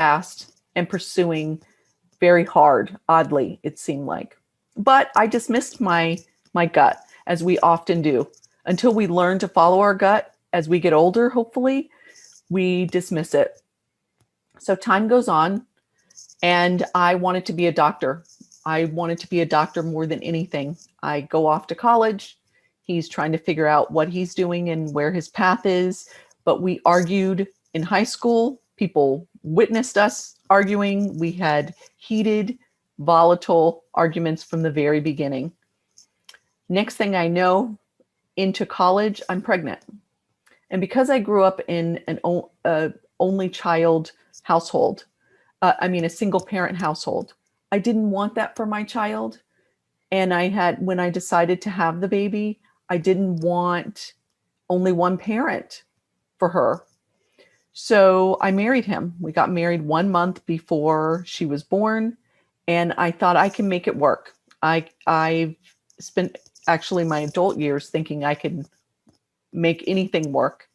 fast and pursuing very hard, oddly, it seemed like. But I dismissed my gut, as we often do. Until we learn to follow our gut as we get older, hopefully, we dismiss it. So time goes on, and I wanted to be a doctor. I wanted to be a doctor more than anything. I go off to college. He's trying to figure out what he's doing and where his path is. But we argued in high school. People witnessed us arguing. We had heated, volatile arguments from the very beginning. Next thing I know, into college, I'm pregnant. And because I grew up in an only child household, a single parent household, I didn't want that for my child. And when I decided to have the baby, I didn't want only one parent for her. So I married him. We got married 1 month before she was born, and I thought I can make it work. I spent actually my adult years thinking I could make anything work.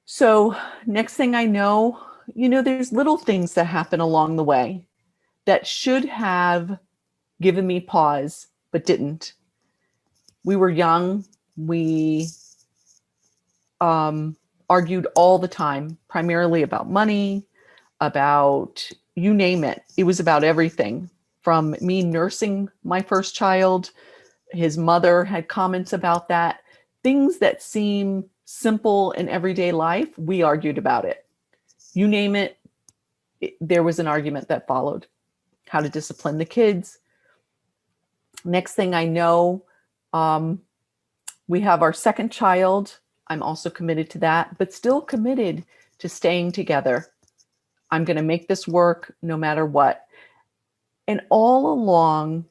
So next thing I know, there's little things that happen along the way that should have given me pause, but didn't. We were young. We argued all the time, primarily about money, about you name it. It was about everything. From me nursing my first child, his mother had comments about that. Things that seem simple in everyday life, we argued about it. You name it, there was an argument that followed. How to discipline the kids. Next thing I know, we have our second child. I'm also committed to that, but still committed to staying together. I'm going to make this work no matter what. And all along,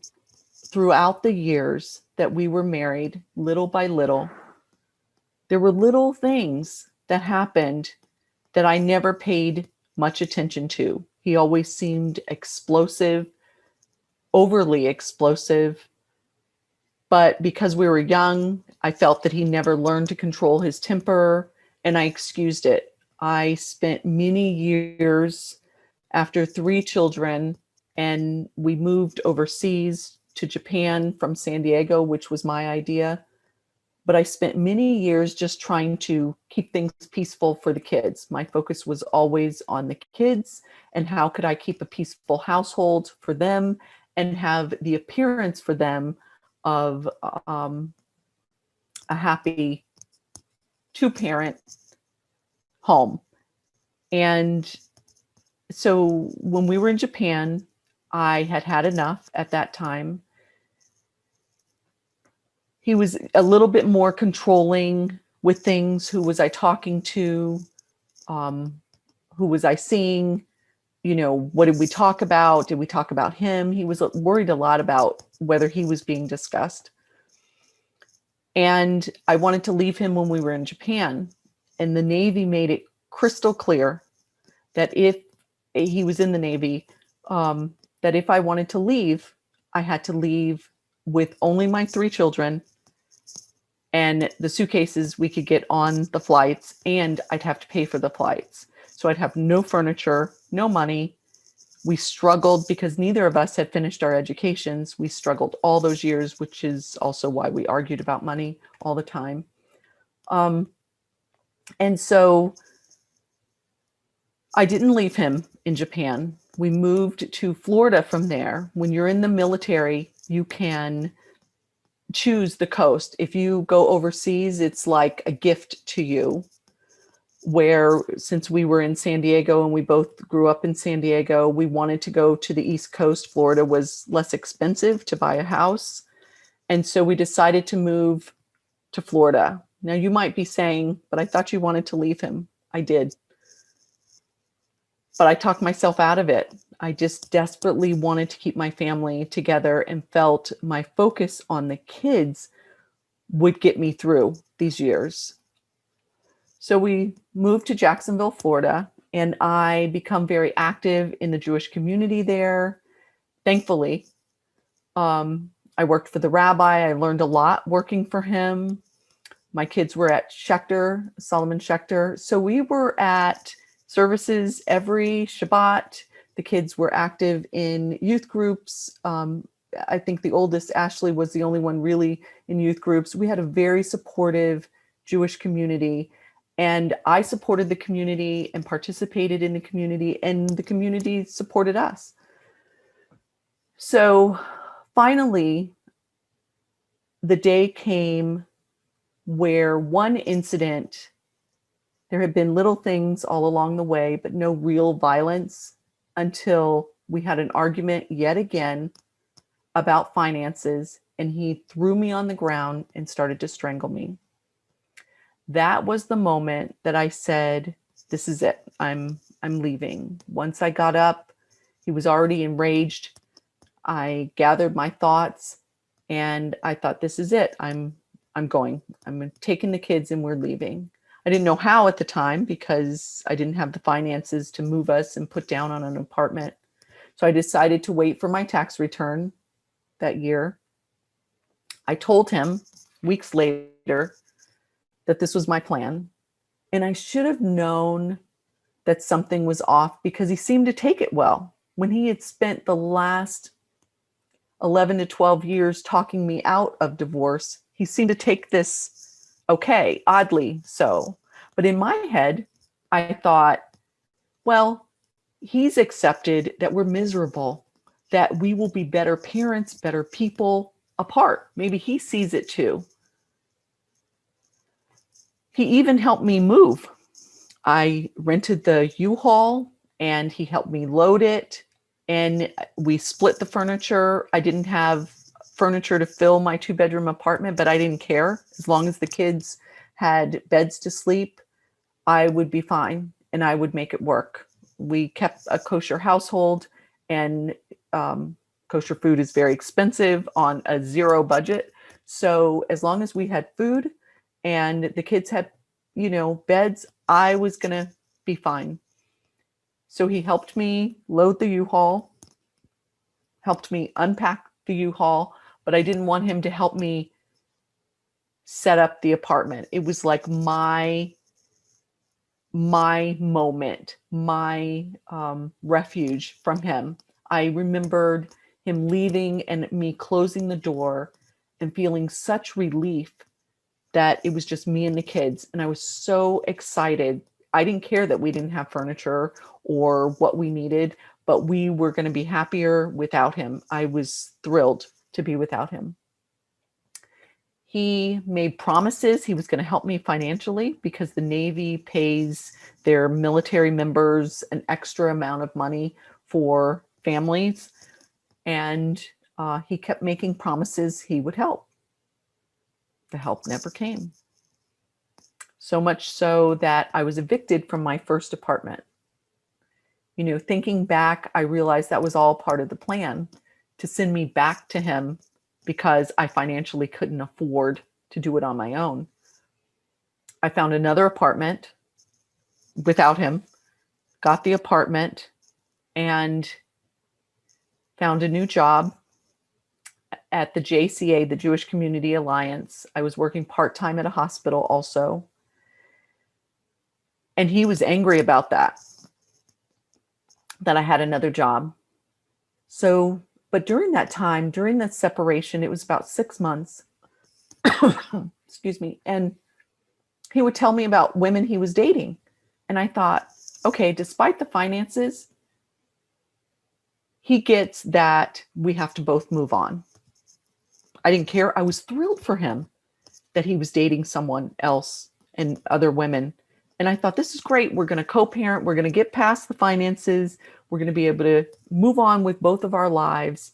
throughout the years that we were married, little by little, there were little things that happened that I never paid much attention to. He always seemed explosive, overly explosive. But because we were young, I felt that he never learned to control his temper, and I excused it. I spent many years after 3 children, and we moved overseas to Japan from San Diego, which was my idea. But I spent many years just trying to keep things peaceful for the kids. My focus was always on the kids and how could I keep a peaceful household for them and have the appearance for them of a happy 2-parent home. And so when we were in Japan, I had had enough at that time. He was a little bit more controlling with things. Who was I talking to? Who was I seeing? What did we talk about? Did we talk about him? He was worried a lot about whether he was being discussed. And I wanted to leave him when we were in Japan. And the Navy made it crystal clear that if he was in the Navy, that if I wanted to leave, I had to leave with only my 3 children and the suitcases we could get on the flights, and I'd have to pay for the flights. So I'd have no furniture, no money. We struggled because neither of us had finished our educations. We struggled all those years, which is also why we argued about money all the time. And so I didn't leave him in Japan. We moved to Florida from there. When you're in the military, you can choose the coast. If you go overseas, it's like a gift to you. Where since we were in San Diego and we both grew up in San Diego, we wanted to go to the East Coast. Florida was less expensive to buy a house. And so we decided to move to Florida. Now you might be saying, but I thought you wanted to leave him. I did. But I talked myself out of it. I just desperately wanted to keep my family together and felt my focus on the kids would get me through these years. So we moved to Jacksonville, Florida, and I become very active in the Jewish community there. Thankfully, I worked for the rabbi. I learned a lot working for him. My kids were at Schechter, Solomon Schechter. So we were at services every Shabbat. The kids were active in youth groups. I think the oldest, Ashley, was the only one really in youth groups. We had a very supportive Jewish community, and I supported the community and participated in the community, and the community supported us. So finally, the day came where one incident, there had been little things all along the way, but no real violence until we had an argument yet again about finances, and he threw me on the ground and started to strangle me. That was the moment that I said, this is it. I'm leaving. Once I got up, he was already enraged. I gathered my thoughts and I thought, this is it. I'm going. I'm taking the kids and we're leaving. I didn't know how at the time because I didn't have the finances to move us and put down on an apartment. So I decided to wait for my tax return that year. I told him weeks later that this was my plan. And I should have known that something was off because he seemed to take it well. When he had spent the last 11 to 12 years talking me out of divorce, he seemed to take this okay, oddly so. But in my head, I thought, well, he's accepted that we're miserable, that we will be better parents, better people apart. Maybe he sees it too. He even helped me move. I rented the U-Haul and he helped me load it, and we split the furniture. I didn't have furniture to fill my 2-bedroom apartment, but I didn't care. As long as the kids had beds to sleep, I would be fine and I would make it work. We kept a kosher household, and kosher food is very expensive on a zero budget. So as long as we had food and the kids had, beds, I was going to be fine. So he helped me load the U-Haul, helped me unpack the U-Haul, but I didn't want him to help me set up the apartment. It was like my moment, my refuge from him. I remembered him leaving and me closing the door and feeling such relief that it was just me and the kids. And I was so excited. I didn't care that we didn't have furniture or what we needed, but we were going to be happier without him. I was thrilled to be without him. He made promises he was going to help me financially because the Navy pays their military members an extra amount of money for families. And he kept making promises he would help. The help never came. So much so that I was evicted from my first apartment. Thinking back, I realized that was all part of the plan to send me back to him because I financially couldn't afford to do it on my own. I found another apartment without him, got the apartment, and found a new job at the JCA, the Jewish Community Alliance. I was working part-time at a hospital also. And he was angry about that I had another job. So, but during that time, during that separation, it was about 6 months, excuse me. And he would tell me about women he was dating. And I thought, okay, despite the finances, he gets that we have to both move on. I didn't care. I was thrilled for him that he was dating someone else and other women. And I thought, this is great. We're going to co-parent. We're going to get past the finances. We're going to be able to move on with both of our lives.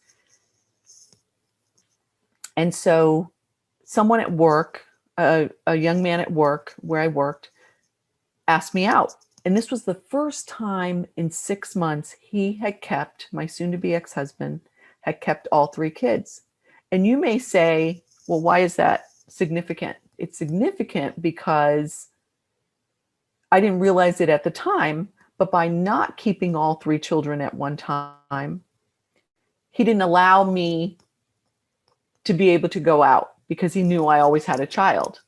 And so someone at work, a young man at work where I worked, asked me out. And this was the first time in 6 months he had kept, my soon-to-be ex-husband, had kept all 3 kids. And you may say, well, why is that significant? It's significant because I didn't realize it at the time, but by not keeping all 3 children at one time, he didn't allow me to be able to go out because he knew I always had a child.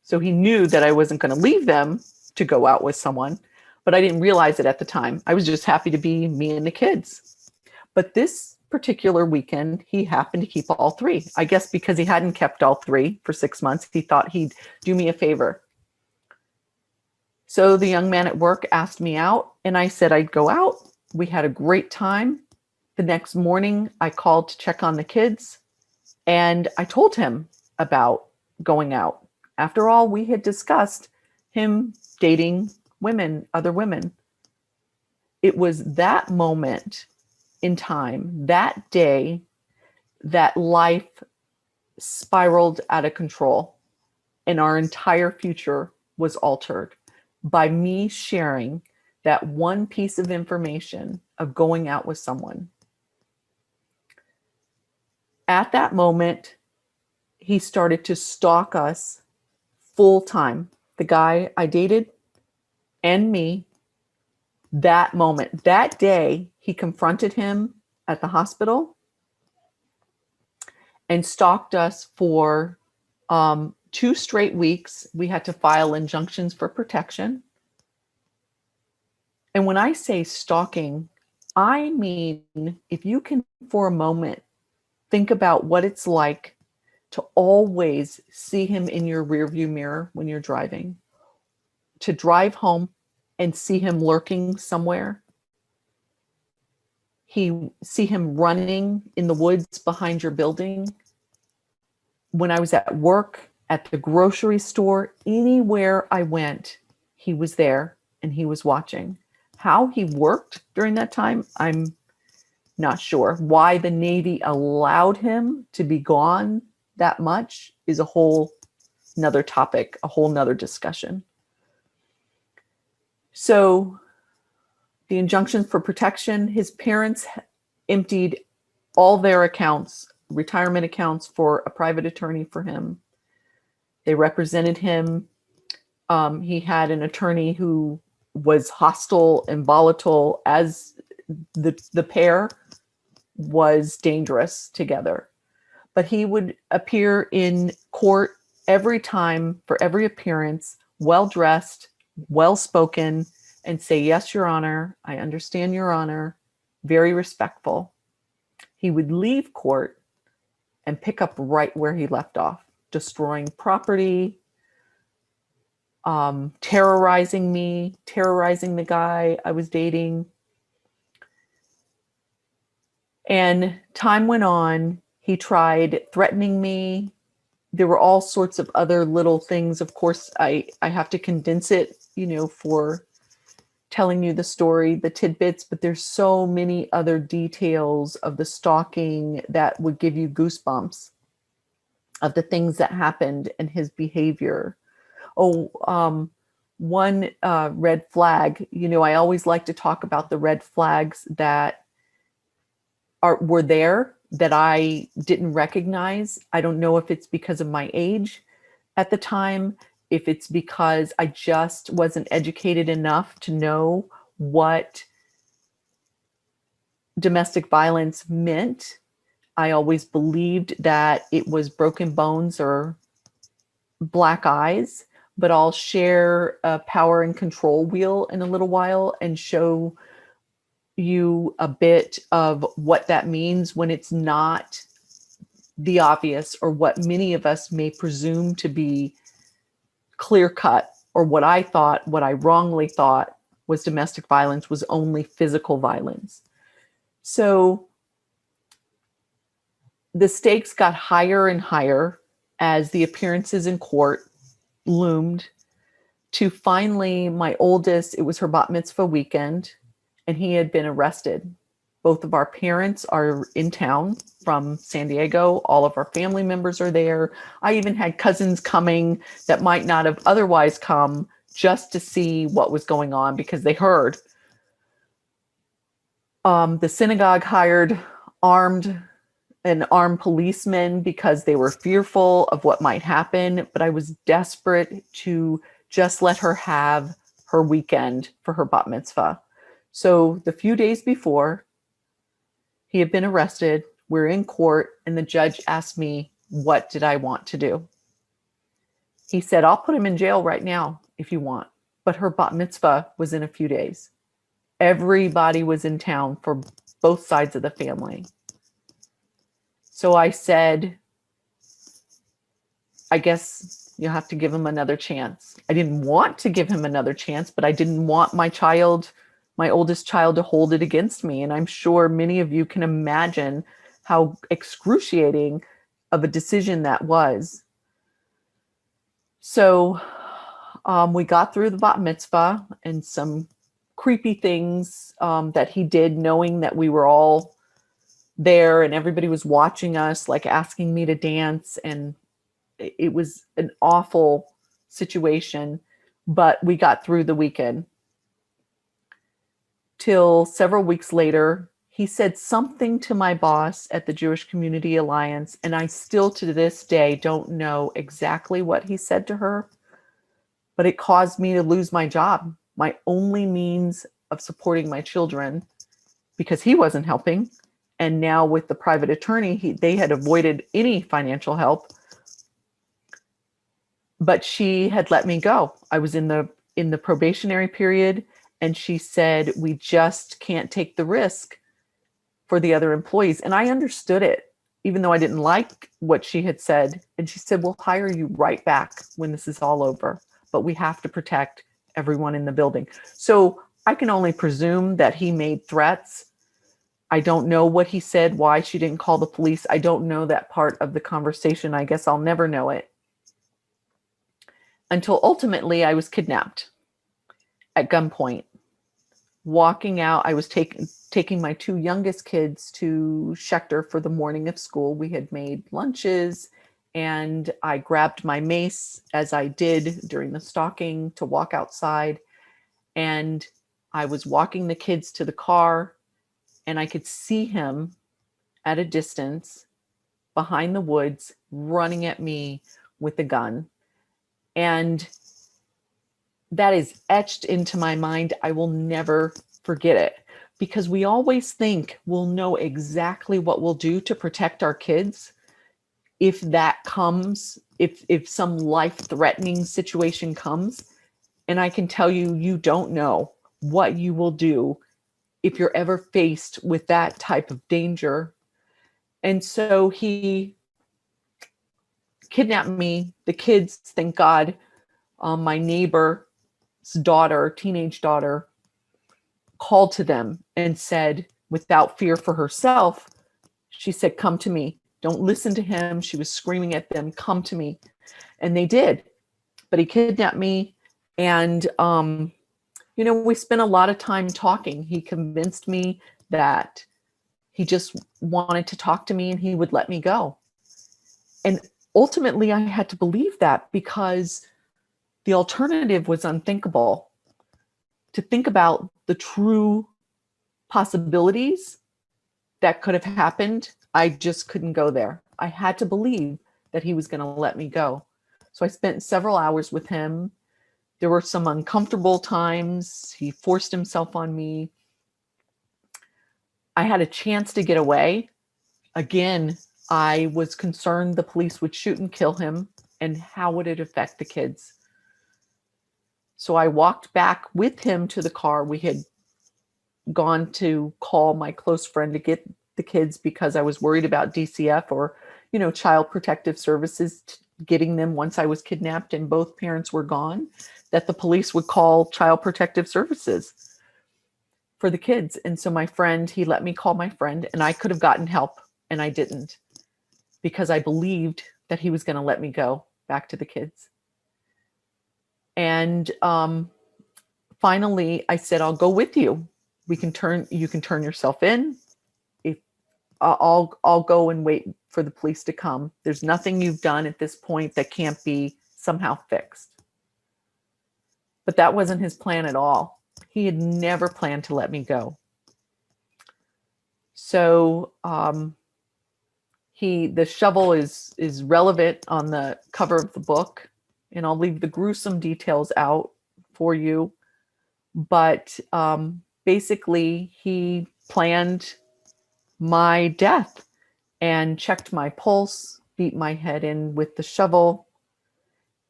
So he knew that I wasn't going to leave them to go out with someone, but I didn't realize it at the time. I was just happy to be me and the kids. But this particular weekend, he happened to keep all three. I guess because he hadn't kept all three for 6 months, he thought he'd do me a favor. So the young man at work asked me out, and I said I'd go out. We had a great time. The next morning, I called to check on the kids, and I told him about going out. After all, we had discussed him dating women, other women. It was that moment in time, that day, that life spiraled out of control and our entire future was altered by me sharing that one piece of information of going out with someone. At that moment, he started to stalk us full time. The guy I dated and me, that moment, that day, he confronted him at the hospital and stalked us for 2 straight weeks. We had to file injunctions for protection. And when I say stalking, I mean, if you can for a moment think about what it's like to always see him in your rearview mirror when you're driving, to drive home and see him lurking somewhere. See him running in the woods behind your building. When I was at work, at the grocery store, anywhere I went, he was there and he was watching. How he worked during that time, I'm not sure. Why the Navy allowed him to be gone that much is a whole nother topic, a whole nother discussion. So the injunctions for protection, his parents emptied all their accounts, retirement accounts, for a private attorney for him. They represented him. He had an attorney who was hostile and volatile, as the pair was dangerous together. But he would appear in court every time, for every appearance, well-dressed, well-spoken, and say, "Yes, Your Honor, I understand, Your Honor," very respectful. He would leave court and pick up right where he left off, destroying property, terrorizing me, terrorizing the guy I was dating. And time went on. He tried threatening me. There were all sorts of other little things. Of course, I have to condense it, for telling you the story, the tidbits, but there's so many other details of the stalking that would give you goosebumps of the things that happened and his behavior. One red flag, I always like to talk about the red flags that were there that I didn't recognize. I don't know if it's because of my age at the time, if it's because I just wasn't educated enough to know what domestic violence meant. I always believed that it was broken bones or black eyes, but I'll share a power and control wheel in a little while and show you a bit of what that means when it's not the obvious, or what many of us may presume to be clear cut, or what I wrongly thought was domestic violence was only physical violence. So the stakes got higher and higher as the appearances in court loomed, to finally my oldest, it was her bat mitzvah weekend, and he had been arrested. Both of our parents are in town from San Diego. All of our family members are there. I even had cousins coming that might not have otherwise come, just to see what was going on because they heard. The synagogue hired an armed policeman because they were fearful of what might happen, but I was desperate to just let her have her weekend for her bat mitzvah. So the few days before he had been arrested, we're in court, and the judge asked me, what did I want to do? He said, "I'll put him in jail right now if you want." but her bat mitzvah was in a few days. Everybody was in town for both sides of the family. So I said, I guess you have to give him another chance. I didn't want to give him another chance, but I didn't want my child, my oldest child, to hold it against me. And I'm sure many of you can imagine how excruciating of a decision that was. So we got through the bat mitzvah and some creepy things that he did, knowing that we were all there and everybody was watching us, like asking me to dance. And it was an awful situation, but we got through the weekend. Till several weeks later, he said something to my boss at the Jewish Community Alliance, and I still to this day don't know exactly what he said to her, but it caused me to lose my job, my only means of supporting my children, because he wasn't helping. And now with the private attorney, they had avoided any financial help. But she had let me go. I was in the probationary period, and she said, we just can't take the risk for the other employees. And I understood it, even though I didn't like what she had said. And she said, we'll hire you right back when this is all over, but we have to protect everyone in the building. So I can only presume that he made threats. I don't know what he said, why she didn't call the police. I don't know that part of the conversation. I guess I'll never know it. Until ultimately I was kidnapped at gunpoint. Walking out, I was taking my two youngest kids to Schechter for the morning of school. We had made lunches, and I grabbed my mace, as I did during the stalking, to walk outside. And I was walking the kids to the car, and I could see him at a distance behind the woods running at me with a gun. And that is etched into my mind. I will never forget it, because we always think we'll know exactly what we'll do to protect our kids if that comes, if some life-threatening situation comes. And I can tell you, you don't know what you will do if you're ever faced with that type of danger. And so he kidnapped me, the kids, thank God. My neighbor's daughter, teenage daughter, called to them and said, without fear for herself, she said, come to me. Don't listen to him. She was screaming at them, come to me. And they did. But he kidnapped me. And, we spent a lot of time talking. He convinced me that he just wanted to talk to me and he would let me go. And ultimately, I had to believe that, because the alternative was unthinkable. To think about the true possibilities that could have happened, I just couldn't go there. I had to believe that he was going to let me go. So I spent several hours with him. There were some uncomfortable times. He forced himself on me. I had a chance to get away. Again, I was concerned the police would shoot and kill him, and how would it affect the kids? So I walked back with him to the car. We had gone to call my close friend to get the kids, because I was worried about DCF, or, Child Protective Services, getting them once I was kidnapped and both parents were gone, that the police would call Child Protective Services for the kids. And so my friend, he let me call my friend, and I could have gotten help, and I didn't, because I believed that he was going to let me go back to the kids. And finally, I said, I'll go with you. You can turn yourself in. If I'll go and wait for the police to come. There's nothing you've done at this point that can't be somehow fixed. But that wasn't his plan at all. He had never planned to let me go. So the shovel is relevant on the cover of the book, and I'll leave the gruesome details out for you. But basically, he planned my death and checked my pulse, beat my head in with the shovel,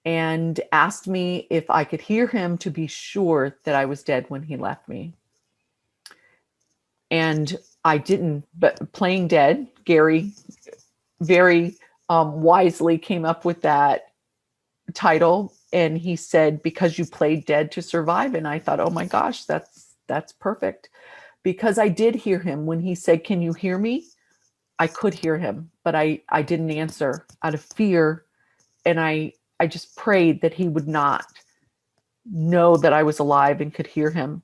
and asked me if I could hear him to be sure that I was dead when he left me. And I didn't, but playing dead, Gary very wisely came up with that title. And he said, because you played dead to survive. And I thought, oh my gosh, that's perfect. Because I did hear him when he said, can you hear me? I could hear him, but I didn't answer out of fear. And I just prayed that he would not know that I was alive and could hear him.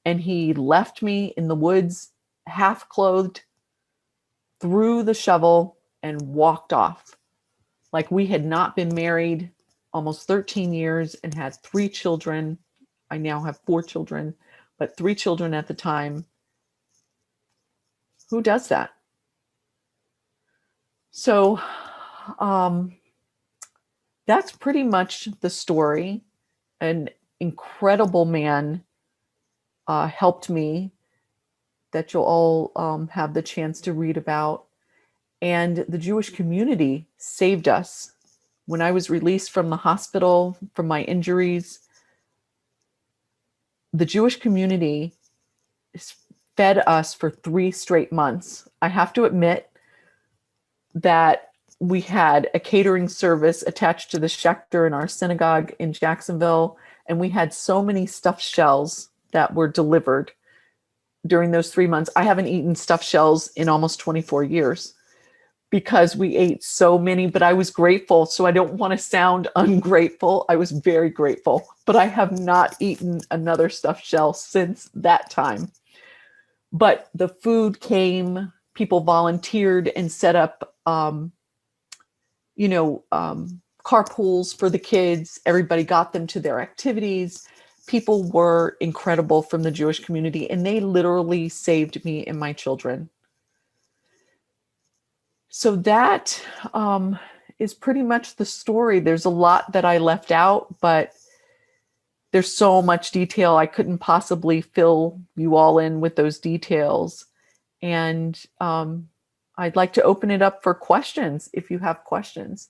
And he left me in the woods, half clothed, threw the shovel and walked off. Like we had not been married almost 13 years and had 3 children. I now have 4 children, but 3 children at the time. Who does that? So that's pretty much the story. An incredible man helped me that you'll all have the chance to read about. And the Jewish community saved us. When I was released from the hospital from my injuries, the Jewish community fed us for 3 straight months. I have to admit that we had a catering service attached to the Schechter in our synagogue in Jacksonville, and we had so many stuffed shells that were delivered during those 3 months. I haven't eaten stuffed shells in almost 24 years because we ate so many, but I was grateful. So I don't want to sound ungrateful. I was very grateful, but I have not eaten another stuffed shell since that time. But the food came, people volunteered and set up, carpools for the kids. Everybody got them to their activities. People were incredible from the Jewish community, and they literally saved me and my children. So that is pretty much the story. There's a lot that I left out, but there's so much detail. I couldn't possibly fill you all in with those details. And I'd like to open it up for questions if you have questions.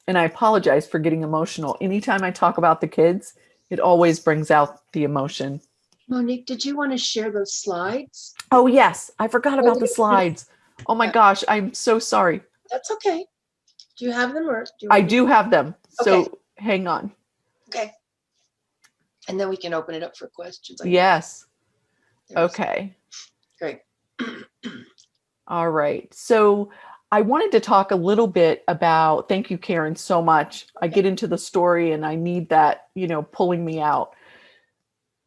And I apologize for getting emotional. Anytime I talk about the kids, it always brings out the emotion. Monique, did you want to share those slides? Oh, yes. I forgot about the slides. Oh, my gosh. I'm so sorry. That's okay. Do you have them? Or I do have them. So okay. Hang on. Okay. And then we can open it up for questions. Yes. Okay. Great. All right. So I wanted to talk a little bit about, thank you, Karen, so much. Okay. I get into the story and I need that, pulling me out.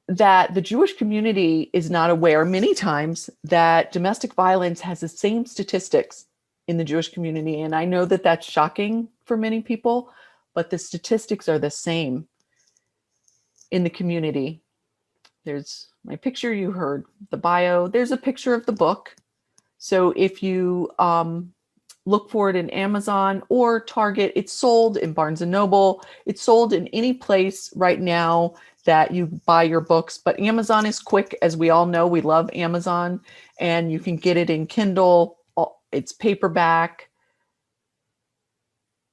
That the Jewish community is not aware many times that domestic violence has the same statistics in the Jewish community. And I know that that's shocking for many people, but the statistics are the same in the community. There's my picture, you heard the bio. There's a picture of the book. So if you look for it in Amazon or Target, it's sold in Barnes & Noble. It's sold in any place right now that you buy your books. But Amazon is quick, as we all know. We love Amazon. And you can get it in Kindle. It's paperback.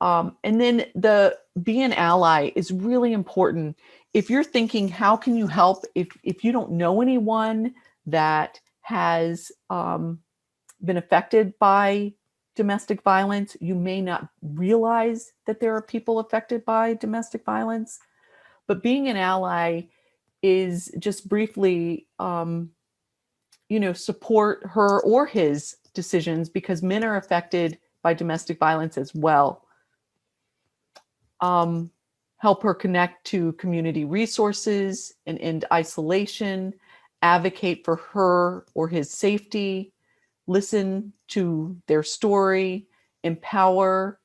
And then the be an ally is really important. If you're thinking, how can you help? If you don't know anyone that has been affected by domestic violence, you may not realize that there are people affected by domestic violence. But being an ally is just briefly, support her or his decisions, because men are affected by domestic violence as well. Help her connect to community resources and end isolation, advocate for her or his safety, listen to their story, empower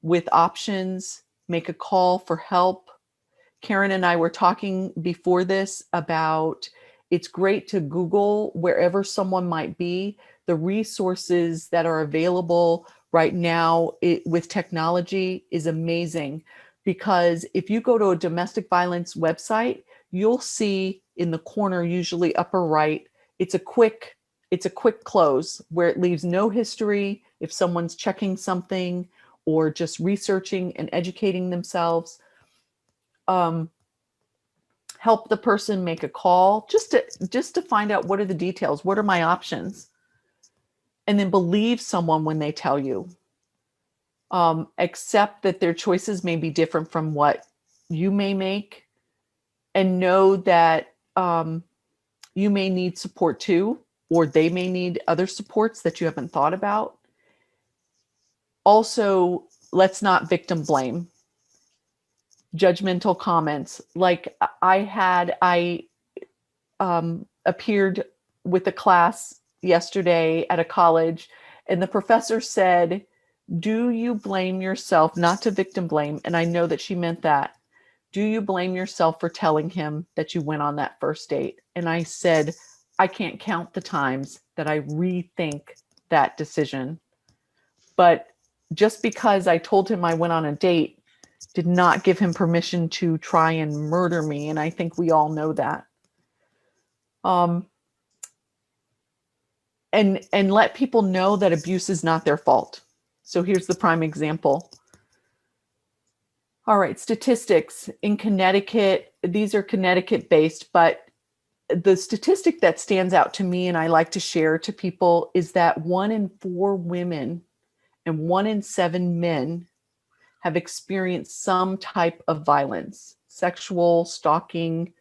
with options, make a call for help. Karen and I were talking before this about it's great to Google wherever someone might be, the resources that are available right now with technology is amazing. Because if you go to a domestic violence website, you'll see in the corner, usually upper right, it's a quick close where it leaves no history if someone's checking something, or just researching and educating themselves. Help the person make a call just to find out what are the details, what are my options, and then believe someone when they tell you. Accept that their choices may be different from what you may make, and know that you may need support too, or they may need other supports that you haven't thought about. Also, let's not victim blame. Judgmental comments. Like I appeared with a class yesterday at a college, and the professor said, "Do you blame yourself?" Not to victim blame. And I know that she meant that. "Do you blame yourself for telling him that you went on that first date?" And I said, "I can't count the times that I rethink that decision. But just because I told him I went on a date did not give him permission to try and murder me." And I think we all know that. And let people know that abuse is not their fault. So here's the prime example. All right, statistics in Connecticut. These are Connecticut based, but the statistic that stands out to me and I like to share to people is that 1 in 4 women and 1 in 7 men have experienced some type of violence, sexual, stalking,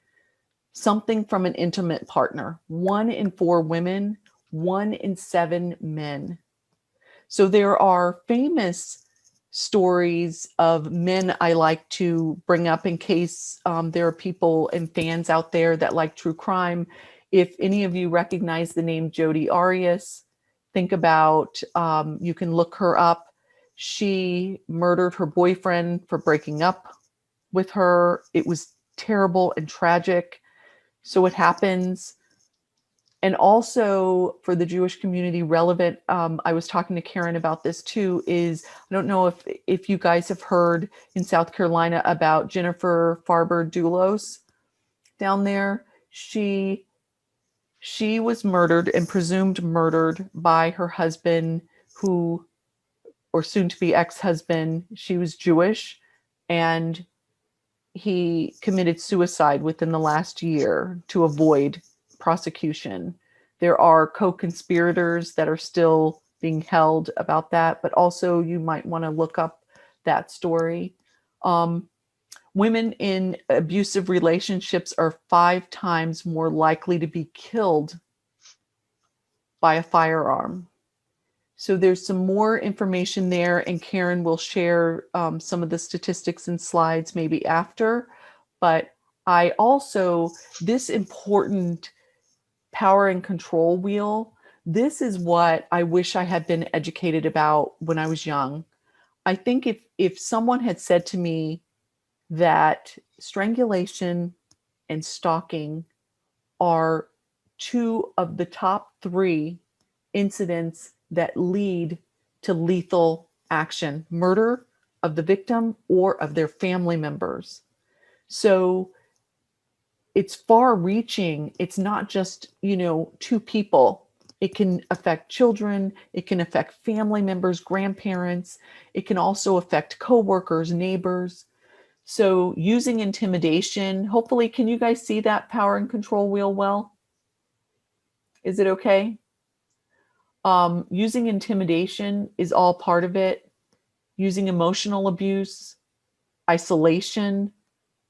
something from an intimate partner. 1 in 4 women, 1 in 7 men. So there are famous stories of men I like to bring up in case there are people and fans out there that like true crime. If any of you recognize the name Jodi Arias, think about, you can look her up. She murdered her boyfriend for breaking up with her. It was terrible and tragic. So it happens. And also for the Jewish community relevant, I was talking to Karen about this too, is I don't know if you guys have heard in South Carolina about Jennifer Farber-Dulos down there. She was murdered and presumed murdered by her husband, who, or soon to be ex-husband. She was Jewish, and he committed suicide within the last year to avoid prosecution. There are co-conspirators that are still being held about that, but also you might want to look up that story. Women in abusive relationships are 5 times more likely to be killed by a firearm. So there's some more information there, and Karen will share some of the statistics and slides maybe after. But I also, this important power and control wheel, this is what I wish I had been educated about when I was young. I think if someone had said to me that strangulation and stalking are 2 of the top 3 incidents that lead to lethal action, murder of the victim or of their family members. So it's far reaching. It's not just, 2 people. It can affect children. It can affect family members, grandparents. It can also affect coworkers, neighbors. So using intimidation, hopefully, can you guys see that power and control wheel well? Is it okay? Using intimidation is all part of it. Using emotional abuse, isolation,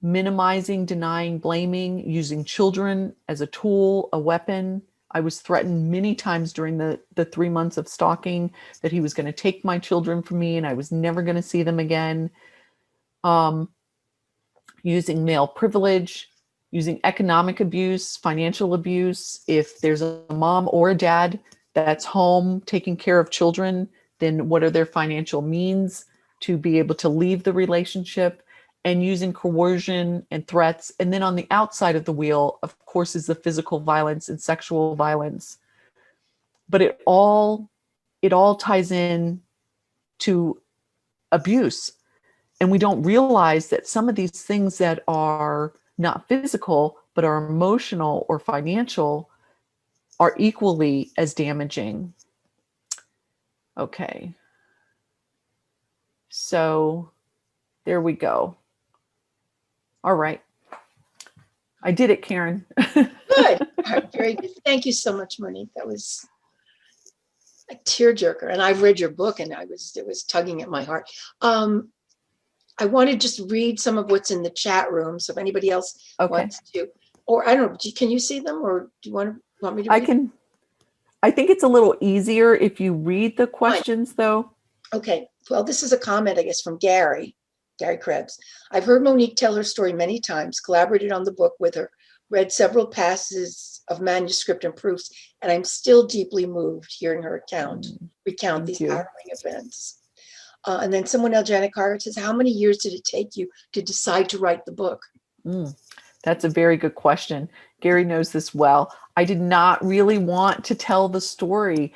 minimizing, denying, blaming, using children as a tool, a weapon. I was threatened many times during the 3 months of stalking that he was going to take my children from me and I was never going to see them again. Using male privilege, using economic abuse, financial abuse. If there's a mom or a dad that's home taking care of children, then what are their financial means to be able to leave the relationship? And using coercion and threats. And then on the outside of the wheel, of course, is the physical violence and sexual violence. But it all ties in to abuse. And we don't realize that some of these things that are not physical, but are emotional or financial, are equally as damaging. Okay. So there we go. All right. I did it, Karen. Good. All right, very good. Thank you so much, Monique. That was a tearjerker. And I've read your book and it was tugging at my heart. I want to just read some of what's in the chat room. So if anybody else wants to, or I don't know, can you see them or do you want me to read I can. I think it's a little easier if you read the questions, though. Okay. Well, this is a comment, I guess, from Gary Krebs. I've heard Monique tell her story many times, collaborated on the book with her, read several passages of manuscript and proofs, and I'm still deeply moved hearing her recount these harrowing events. And then someone else, Janet Carter, says, how many years did it take you to decide to write the book? That's a very good question. Gary knows this well. I did not really want to tell the story.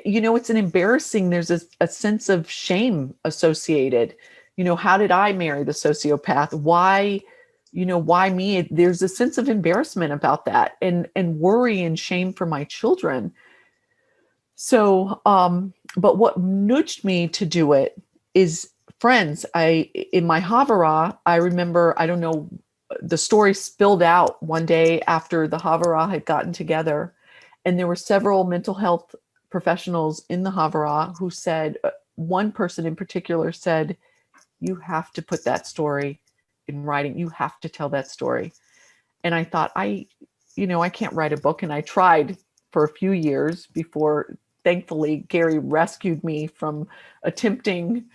You know, it's an embarrassing, there's a sense of shame associated. You know, how did I marry the sociopath? Why me? There's a sense of embarrassment about that and worry and shame for my children. So, but what nudged me to do it is friends. In my Havara, I remember, I don't know, the story spilled out one day after the Havara had gotten together, and there were several mental health professionals in the Havara who said, one person in particular said, you have to put that story in writing. You have to tell that story. And I thought, I can't write a book. And I tried for a few years before, thankfully, Gary rescued me from attempting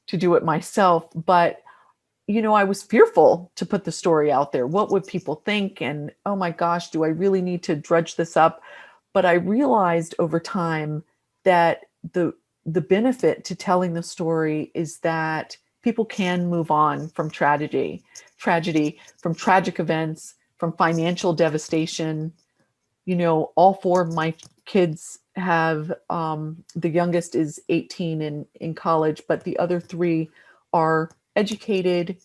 to do it myself. But I was fearful to put the story out there. What would people think? And oh my gosh, do I really need to drudge this up? But I realized over time that the benefit to telling the story is that people can move on from tragedy, from tragic events, from financial devastation. All four of my kids have, the youngest is 18 in college, but the other three are educated,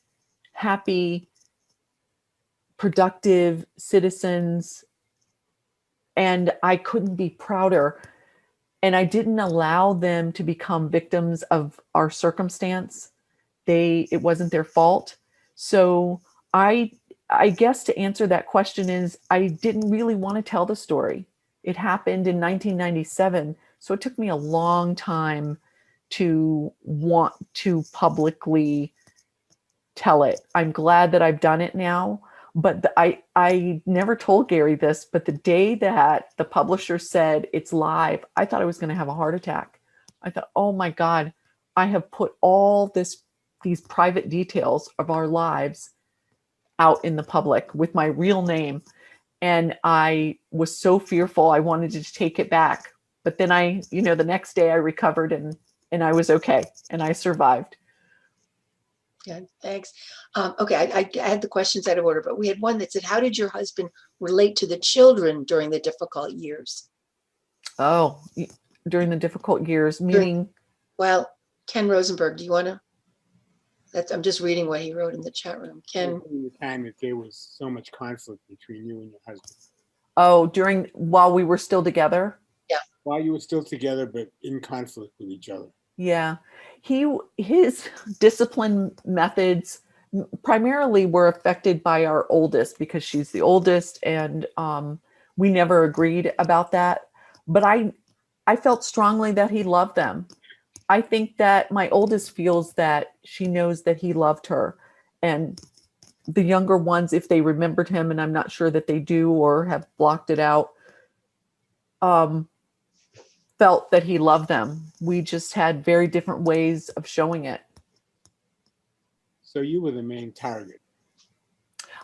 happy, productive citizens. And I couldn't be prouder. And I didn't allow them to become victims of our circumstance. It wasn't their fault. So I guess to answer that question is, I didn't really want to tell the story. It happened in 1997. So it took me a long time to want to publicly tell it. I'm glad that I've done it now. But I never told Gary this, but the day that the publisher said it's live, I thought I was going to have a heart attack. I thought, oh my God, I have put all these private details of our lives out in the public with my real name. And I was so fearful. I wanted to take it back. But then the next day I recovered and I was okay and I survived. Yeah, thanks. Okay, I had the questions out of order, but we had one that said, how did your husband relate to the children during the difficult years? Oh, during the difficult years, meaning? Well, Ken Rosenberg, do you want to? I'm just reading what he wrote in the chat room. Ken. During the time that there was so much conflict between you and your husband. Oh, while we were still together? Yeah. While you were still together, but in conflict with each other. Yeah. His discipline methods primarily were affected by our oldest because she's the oldest, and we never agreed about that. But I felt strongly that he loved them. I think that my oldest feels that she knows that he loved her, and the younger ones, if they remembered him, and I'm not sure that they do or have blocked it out, felt that he loved them. We just had very different ways of showing it. So you were the main target.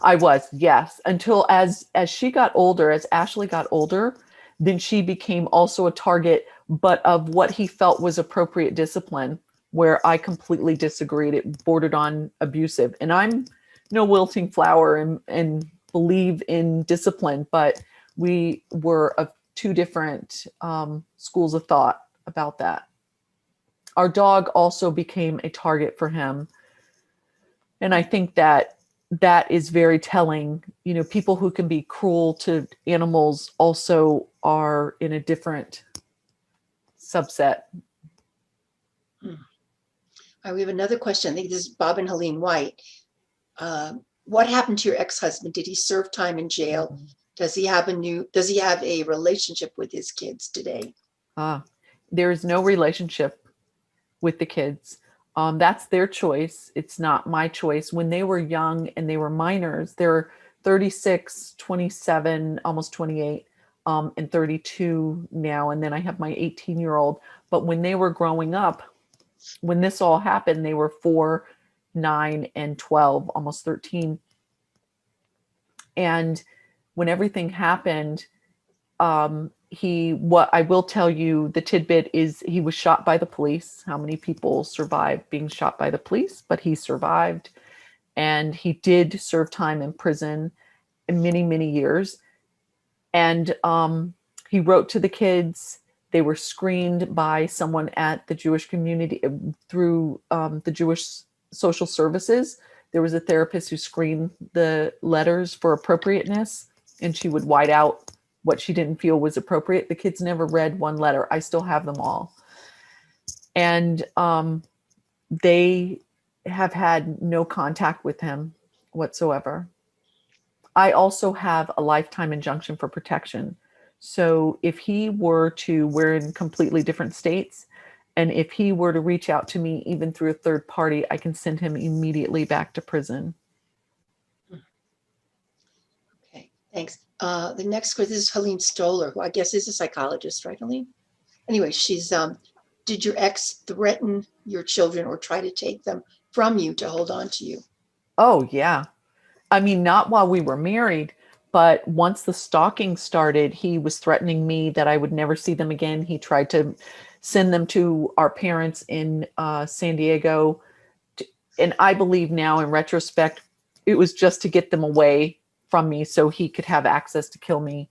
I was, yes, until as she got older, as Ashley got older, then she became also a target, but of what he felt was appropriate discipline, where I completely disagreed. It bordered on abusive. And I'm no wilting flower and believe in discipline, but we were of two different schools of thought about that. Our dog also became a target for him. And I think that is very telling. People who can be cruel to animals also are in a different subset. We have another question. I think this is Bob and Helene White. What happened to your ex-husband? Did he serve time in jail? Does he have a relationship with his kids today? There is no relationship with the kids. That's their choice. It's not my choice. When they were young and they were minors, they're 36, 27, almost 28, and 32 now. And then I have my 18-year-old. But when they were growing up, when this all happened, they were 4, 9, and 12, almost 13. And when everything happened, what I will tell you, the tidbit is he was shot by the police. How many people survive being shot by the police? But he survived, and he did serve time in prison in many, many years. And he wrote to the kids. They were screened by someone at the Jewish community through the Jewish social services. There was a therapist who screened the letters for appropriateness, and she would white out what she didn't feel was appropriate. The kids never read one letter. I still have them all. And they have had no contact with him whatsoever. I also have a lifetime injunction for protection. So if we're in completely different states, and if he were to reach out to me, even through a third party, I can send him immediately back to prison. Okay, thanks. The next question is Helene Stoller, who I guess is a psychologist, right, Helene? Anyway, she's, did your ex threaten your children or try to take them from you to hold on to you? Oh, yeah. I mean, not while we were married, but once the stalking started, he was threatening me that I would never see them again. He tried to send them to our parents in San Diego. And I believe now, in retrospect, it was just to get them away from me so he could have access to kill me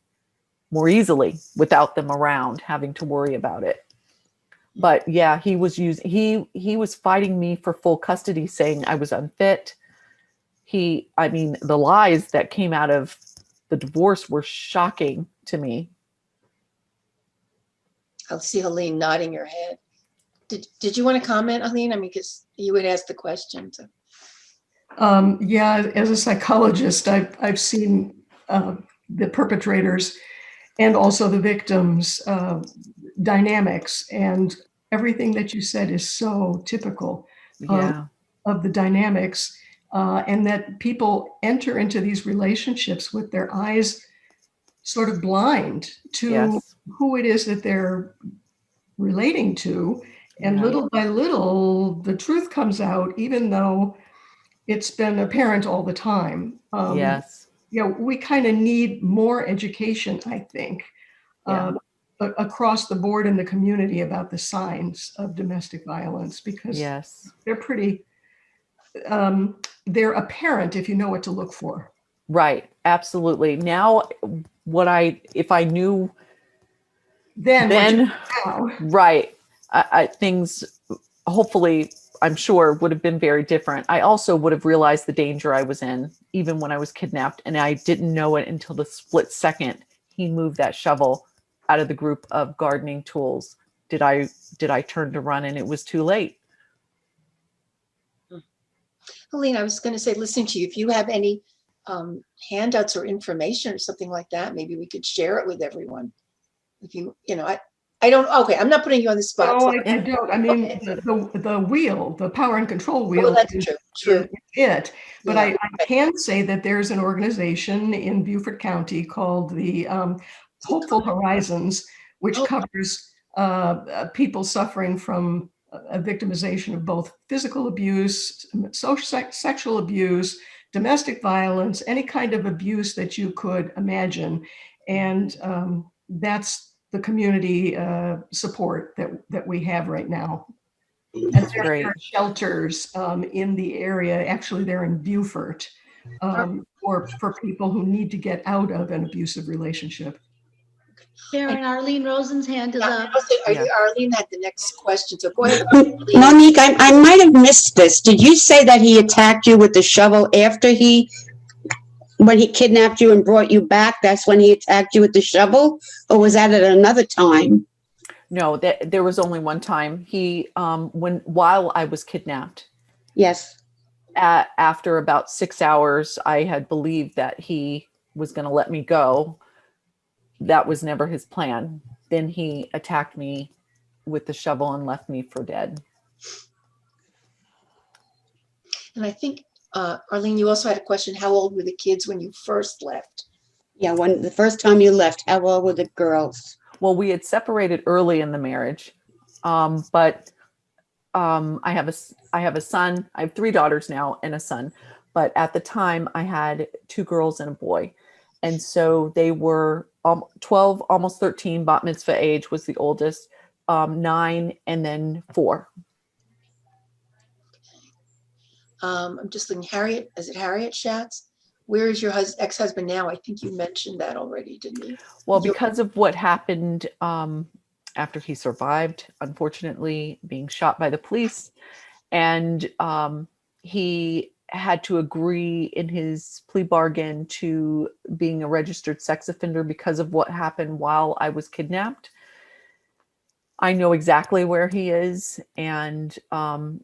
more easily without them around, having to worry about it. But yeah, he was fighting me for full custody, saying I was unfit. The lies that came out of the divorce were shocking to me. I'll see Helene nodding her head. Did you want to comment, Helene? I mean, because you would ask the question. So. Yeah, as a psychologist, I've seen the perpetrators and also the victims' dynamics, and everything that you said is so typical of the dynamics, and that people enter into these relationships with their eyes sort of blind to who it is that they're relating to, and little by little, the truth comes out, even though it's been apparent all the time. We kind of need more education, I think, across the board in the community about the signs of domestic violence, because they're pretty, they're apparent if you know what to look for. Right. Absolutely. Now, if I knew then right, things hopefully, I'm sure, would have been very different. I also would have realized the danger I was in, even when I was kidnapped, and I didn't know it until the split second he moved that shovel out of the group of gardening tools. Did I turn to run, and it was too late. Helene, I was going to say, listening to you, if you have any handouts or information or something like that, maybe we could share it with everyone. If I don't, okay, I'm not putting you on the spot. No, I don't. I mean, the wheel, the power and control wheel, that's true. It. But I can say that there's an organization in Beaufort County called the Hopeful Horizons, which covers people suffering from a victimization of both physical abuse, sexual abuse, domestic violence, any kind of abuse that you could imagine. And that's the community support that we have right now. And there are shelters in the area. Actually, they're in Beaufort for people who need to get out of an abusive relationship. Sharon, Arlene Rosen's hand is up. Arlene had the next question, so go ahead. Monique, I might have missed this. Did you say that he attacked you with the shovel when he kidnapped you and brought you back? That's when he attacked you with the shovel, or was that at another time? No, there was only one time. While I was kidnapped, Yes. after about 6 hours, I had believed that he was going to let me go. That was never his plan. Then he attacked me with the shovel and left me for dead. And I think, Arlene, you also had a question. How old were the kids when you first left? Yeah, when the first time you left, how old were the girls? Well, we had separated early in the marriage, but I have a son. I have 3 daughters now and a son. But at the time, I had 2 girls and a boy, and so they were 12, almost 13. Bat mitzvah age was the oldest, 9, and then 4. I'm just looking. Harriet, is it Harriet Schatz? Where is your ex-husband now? I think you mentioned that already, didn't you? Well, because of what happened after he survived, unfortunately, being shot by the police, and he had to agree in his plea bargain to being a registered sex offender because of what happened while I was kidnapped. I know exactly where he is, and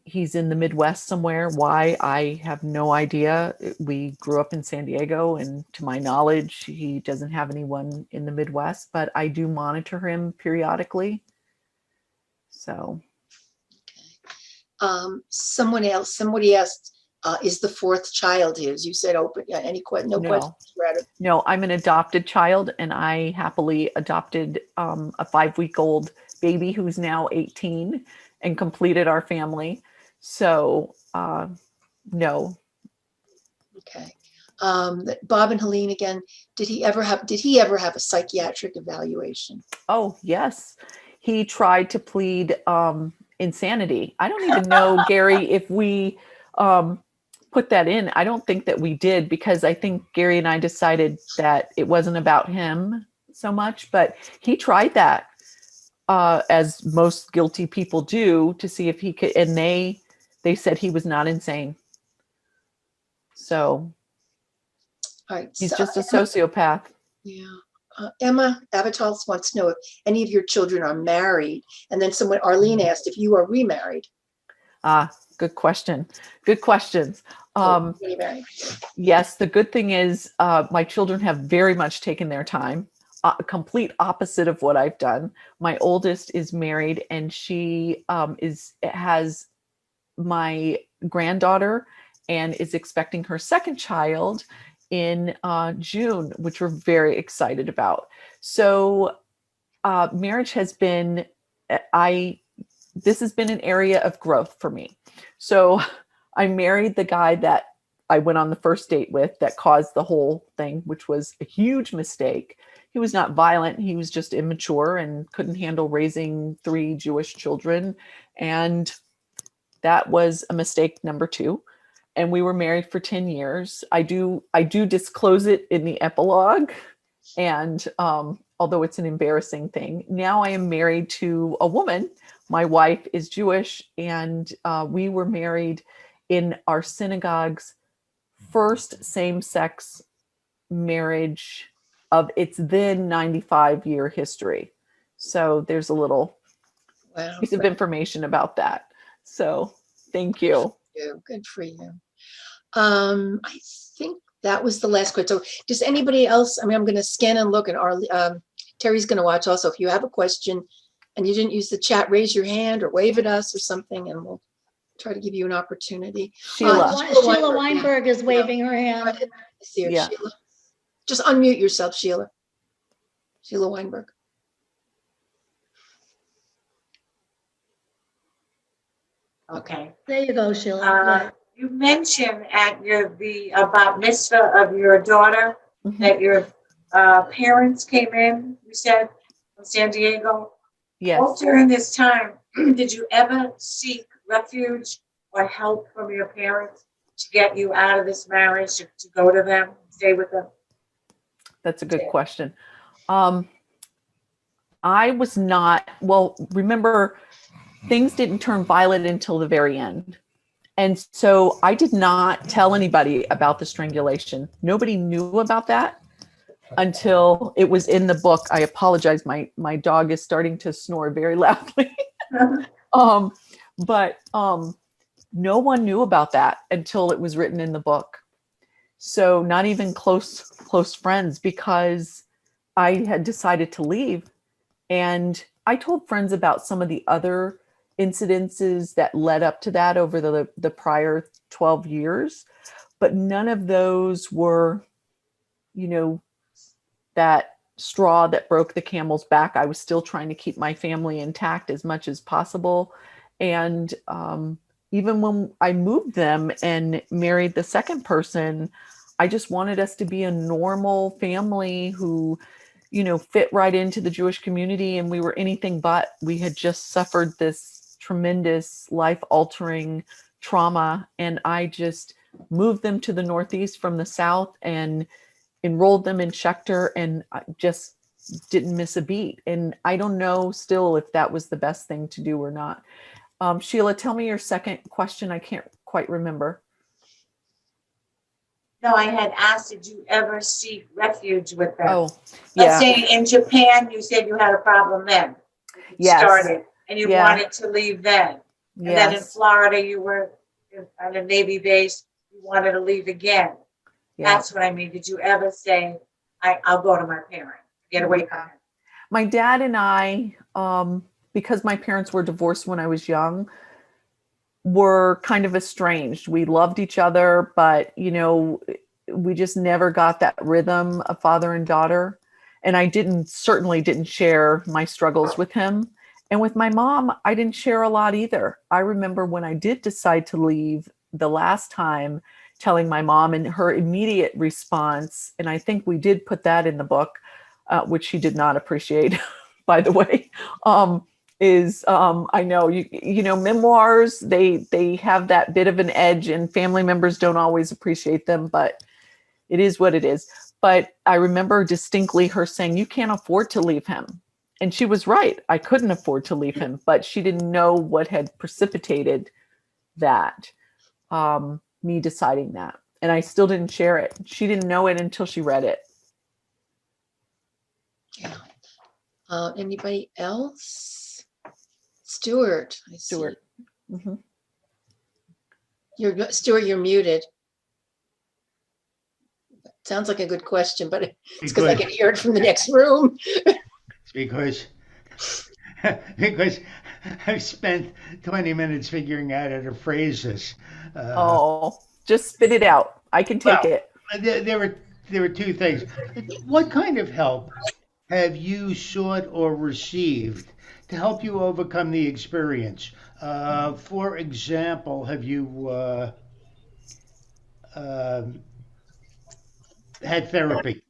he's in the Midwest somewhere. Why? I have no idea. We grew up in San Diego, and to my knowledge, he doesn't have anyone in the Midwest, but I do monitor him periodically. So. Somebody asked, is the 4th child his? You said open. Yeah, no questions. No, I'm an adopted child, and I happily adopted a 5-week-old baby who's now 18 and completed our family. So, no. Okay. Bob and Helene again. Did he ever have a psychiatric evaluation? Oh, yes. He tried to plead insanity. I don't even know, Gary, if we put that in. I don't think that we did, because I think Gary and I decided that it wasn't about him so much, but he tried that. As most guilty people do, to see if he could, and they said he was not insane. So all right, he's just a sociopath. Yeah. Emma Avital wants to know if any of your children are married. And then Arlene asked if you are remarried. Good question. Good questions. Yes, the good thing is my children have very much taken their time. Complete opposite of what I've done. My oldest is married, and she has my granddaughter and is expecting her second child in June, which we're very excited about. So marriage has been, this has been an area of growth for me. So I married the guy that I went on the first date with that caused the whole thing, which was a huge mistake. He was not violent. He was just immature and couldn't handle raising 3 Jewish children. And that was a mistake number 2. And we were married for 10 years. I do disclose it in the epilogue. And although it's an embarrassing thing, now I am married to a woman. My wife is Jewish, and we were married in our synagogue's first same-sex marriage of its then 95-year history. So there's a little piece of information about that. So thank you. Good for you. I think that was the last question. So does anybody else, I'm going to scan and look, and Terry's going to watch also. If you have a question and you didn't use the chat, raise your hand or wave at us or something, and we'll try to give you an opportunity. Sheila Weinberg is waving her hand. I see her, Yeah. Sheila. Just unmute yourself, Sheila. Sheila Weinberg. Okay. There you go, Sheila. You mentioned at the bat mitzvah of your daughter that your parents came in, you said, from San Diego. Yes. All during this time, did you ever seek refuge or help from your parents to get you out of this marriage, to go to them, stay with them? That's a good question. I was not, well, remember, things didn't turn violent until the very end. And so I did not tell anybody about the strangulation. Nobody knew about that. until it was in the book. I apologize. My dog is starting to snore very loudly. um, but no one knew about that until it was written in the book. So not even close friends, because I had decided to leave. And I told friends about some of the other incidences that led up to that over the prior 12 years, but none of those were, that straw that broke the camel's back. I was still trying to keep my family intact as much as possible. And even when I moved them and married the second person, I just wanted us to be a normal family who, fit right into the Jewish community. And we were anything but. We had just suffered this tremendous life altering trauma. And I just moved them to the Northeast from the South and enrolled them in Schechter, and I just didn't miss a beat. And I don't know still if that was the best thing to do or not. Sheila, tell me your second question. I can't quite remember. No, I had asked, did you ever seek refuge with them? Oh, Let's yeah. say in Japan, you said you had a problem then. You Yes. started and you Yeah. wanted to leave then. And then in Yes. Florida, you were at a Navy base, you wanted to leave again. Yeah. That's what I mean. Did you ever say, I'll go to my parent, get away from him? My dad and I, because my parents were divorced when I was young, were kind of estranged. We loved each other, but we just never got that rhythm of father and daughter. And I certainly didn't share my struggles with him. And with my mom, I didn't share a lot either. I remember when I did decide to leave the last time, telling my mom, and her immediate response, and I think we did put that in the book, which she did not appreciate, by the way, is I know memoirs, they have that bit of an edge, and family members don't always appreciate them, but it is what it is. But I remember distinctly her saying, "You can't afford to leave him." And she was right. I couldn't afford to leave him, but she didn't know what had precipitated that, me deciding that. And I still didn't share it. She didn't know it until she read it. Yeah. Anybody else? Stuart. I see. Stuart. Mm-hmm. Stuart, you're muted. Sounds like a good question, but it's because I can hear it from the next room. Because I've spent 20 minutes figuring out how to phrase this. Just spit it out. I can take it. There were two things. What kind of help have you sought or received to help you overcome the experience? For example, have you had therapy?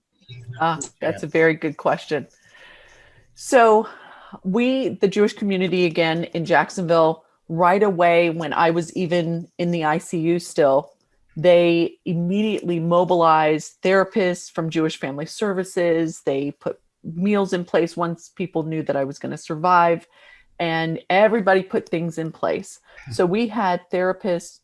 That's a very good question. So the Jewish community again in Jacksonville, right away when I was even in the ICU still, they immediately mobilized therapists from Jewish Family Services. They put meals in place once people knew that I was going to survive, and everybody put things in place. So we had therapists.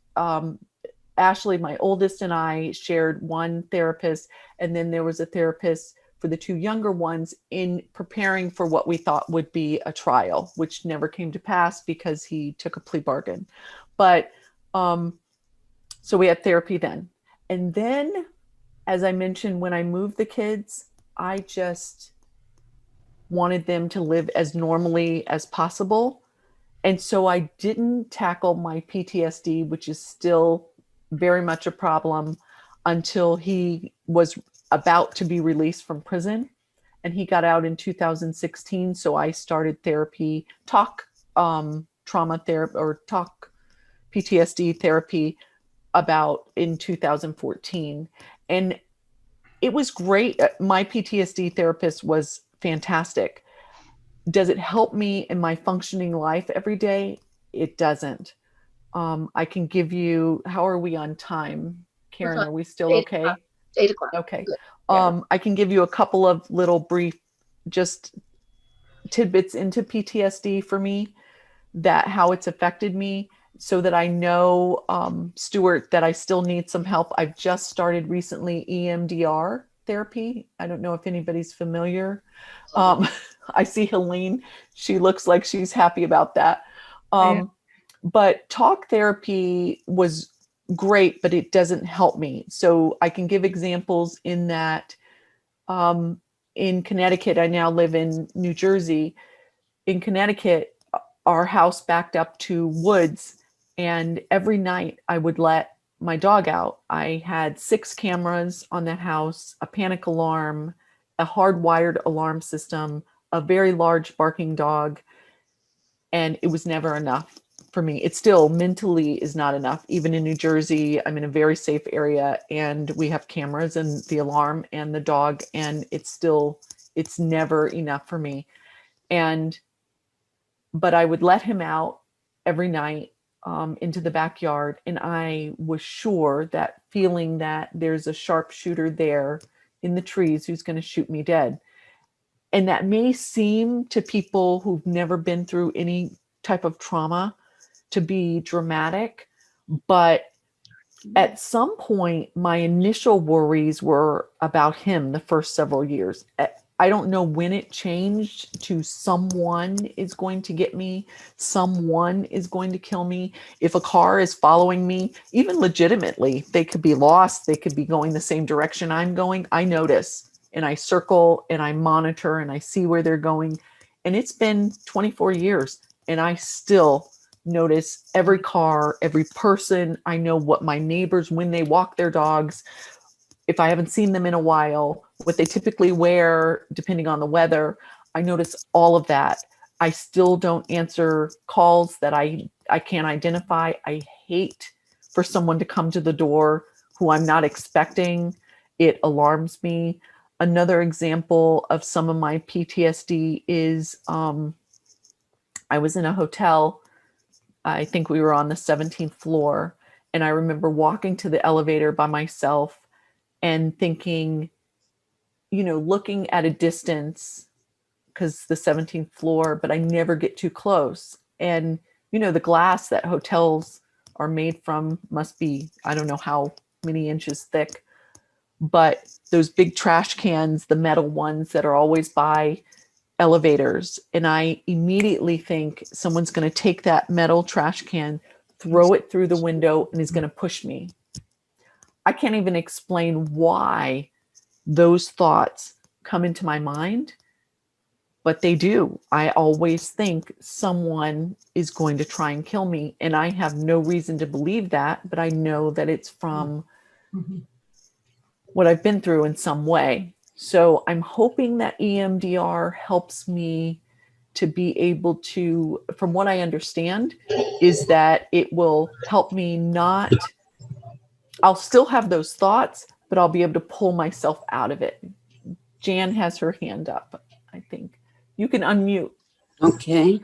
Ashley, my oldest, and I shared one therapist, and then there was a therapist for the two younger ones in preparing for what we thought would be a trial, which never came to pass because he took a plea bargain. But so we had therapy then. And then, as I mentioned, when I moved the kids, I just wanted them to live as normally as possible. And so I didn't tackle my PTSD, which is still very much a problem, until he was about to be released from prison. And he got out in 2016. So I started therapy, talk trauma therapy, or talk PTSD therapy about in 2014. And it was great. My PTSD therapist was fantastic. Does it help me in my functioning life every day? It doesn't. I can give you, how are we on time? Karen, are we still okay? 8 o'clock. Okay. Good. Yeah. I can give you a couple of little brief, just tidbits into PTSD for me, that how it's affected me, so that I know, Stuart, that I still need some help. I've just started recently EMDR, therapy. I don't know if anybody's familiar. Um, I see Helene. She looks like she's happy about that. Yeah. But talk therapy was great, but it doesn't help me. So I can give examples in that in Connecticut, I now live in New Jersey. In Connecticut, our house backed up to woods, and every night I would let my dog out. I had 6 cameras on that house, a panic alarm, a hardwired alarm system, a very large barking dog, and it was never enough for me. It still mentally is not enough. Even in New Jersey, I'm in a very safe area and we have cameras and the alarm and the dog, and it's never enough for me. But I would let him out every night into the backyard, and I was sure that feeling that there's a sharpshooter there in the trees who's going to shoot me dead. And that may seem to people who've never been through any type of trauma to be dramatic, but at some point, my initial worries were about him the first several years. I don't know when it changed to someone is going to get me, someone is going to kill me. If a car is following me, even legitimately, they could be lost, they could be going the same direction I'm going. I notice and I circle and I monitor and I see where they're going. And it's been 24 years and I still notice every car, every person. I know what my neighbors, when they walk their dogs, if I haven't seen them in a while, what they typically wear, depending on the weather. I notice all of that. I still don't answer calls that I can't identify. I hate for someone to come to the door who I'm not expecting. It alarms me. Another example of some of my PTSD is I was in a hotel. I think we were on the 17th floor. And I remember walking to the elevator by myself and thinking, looking at a distance because the 17th floor, but I never get too close. And, the glass that hotels are made from must be, I don't know how many inches thick, but those big trash cans, the metal ones that are always by elevators. And I immediately think someone's going to take that metal trash can, throw it through the window, and is going to push me. I can't even explain why those thoughts come into my mind, but they do. I always think someone is going to try and kill me. And I have no reason to believe that, but I know that it's from what I've been through in some way. So I'm hoping that EMDR helps me to be able to, from what I understand, is that it will help me not, I'll still have those thoughts, but I'll be able to pull myself out of it. Jan has her hand up, I think. You can unmute. Okay.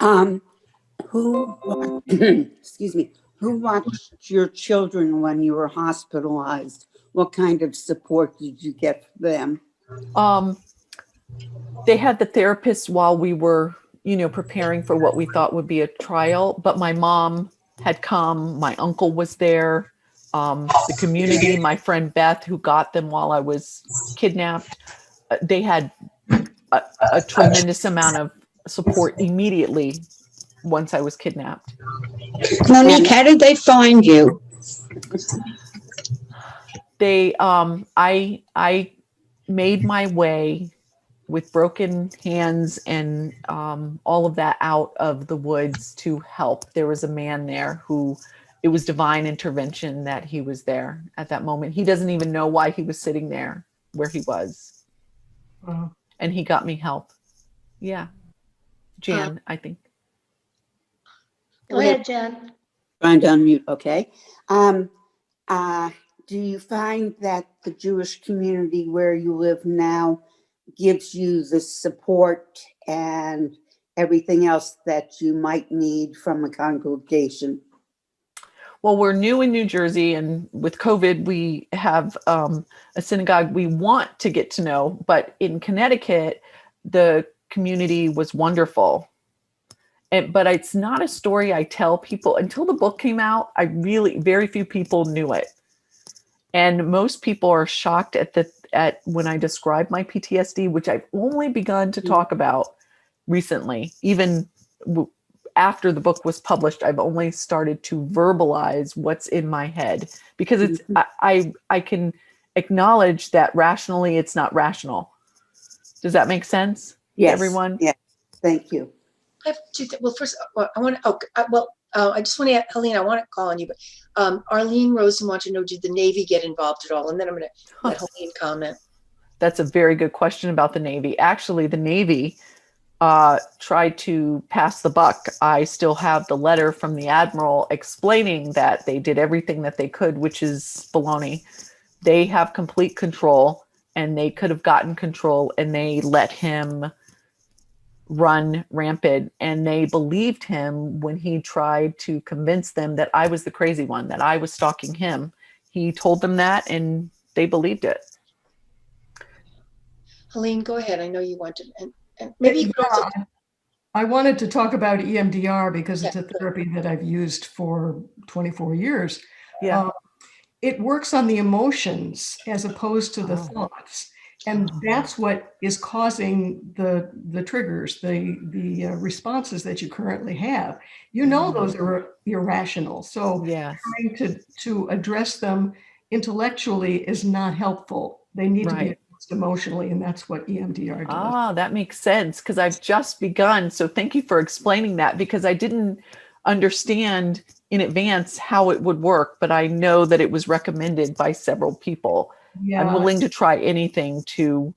Who, excuse me, who watched your children when you were hospitalized? What kind of support did you get from them? They had the therapist while we were, preparing for what we thought would be a trial, but my mom had come, my uncle was there, the community, my friend Beth, who got them while I was kidnapped, they had a tremendous amount of support immediately once I was kidnapped. Monique, how did they find you? They, I made my way with broken hands and all of that out of the woods to help. There was a man there who, it was divine intervention that he was there at that moment. He doesn't even know why he was sitting there where he was. Wow. And he got me help. Yeah. Jan, I think. Go ahead, Jen. Trying to unmute, okay. Do you find that the Jewish community where you live now gives you the support and everything else that you might need from a congregation? Well, we're new in New Jersey, and with COVID, we have a synagogue we want to get to know. But in Connecticut, the community was wonderful. But it's not a story I tell people. Until the book came out, very few people knew it. And most people are shocked at when I describe my PTSD, which I've only begun to talk about recently, even after the book was published, I've only started to verbalize what's in my head because it's I can acknowledge that rationally it's not rational. Does that make sense to Yes. everyone? Yes. Thank you. I have two well, first, I want to, I just want to, Helene, I want to call on you, but Arlene Rosen wants to know, did the Navy get involved at all? And then I'm going to let Helene comment. That's a very good question about the Navy. Actually, the Navy tried to pass the buck. I still have the letter from the Admiral explaining that they did everything that they could, which is baloney. They have complete control, and they could have gotten control, and they let him run rampant, and they believed him when he tried to convince them that I was the crazy one, that I was stalking him. He told them that, and they believed it. Helene, go ahead. I know you wanted, and maybe you could also. I wanted to talk about EMDR because it's a therapy that I've used for 24 years. Yeah. It works on the emotions as opposed to the thoughts. And that's what is causing the triggers, the responses that you currently have. You know, those are irrational. So trying to address them intellectually is not helpful. They need to be addressed emotionally, and that's what EMDR does. Ah, that makes sense because I've just begun. So thank you for explaining that, because I didn't understand in advance how it would work, but I know that it was recommended by several people. Yeah. I'm willing to try anything to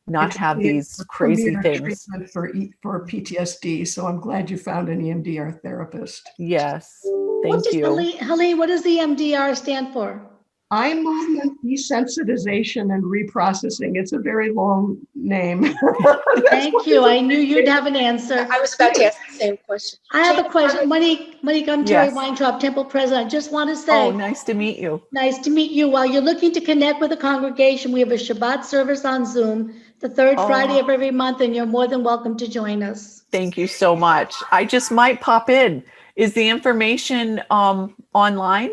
not have these crazy things. For PTSD, so I'm glad you found an EMDR therapist. Yes, thank you. Helene, what does the EMDR stand for? Eye movement desensitization and reprocessing. It's a very long name. Thank you. I knew you'd have an answer. I was about to ask the same question. I have a question. Monique, I'm Terry Weintraub, Temple President. I just want to say. Oh, nice to meet you. Nice to meet you. While you're looking to connect with the congregation, we have a Shabbat service on Zoom the third Friday of every month, and you're more than welcome to join us. Thank you so much. I just might pop in. Is the information online?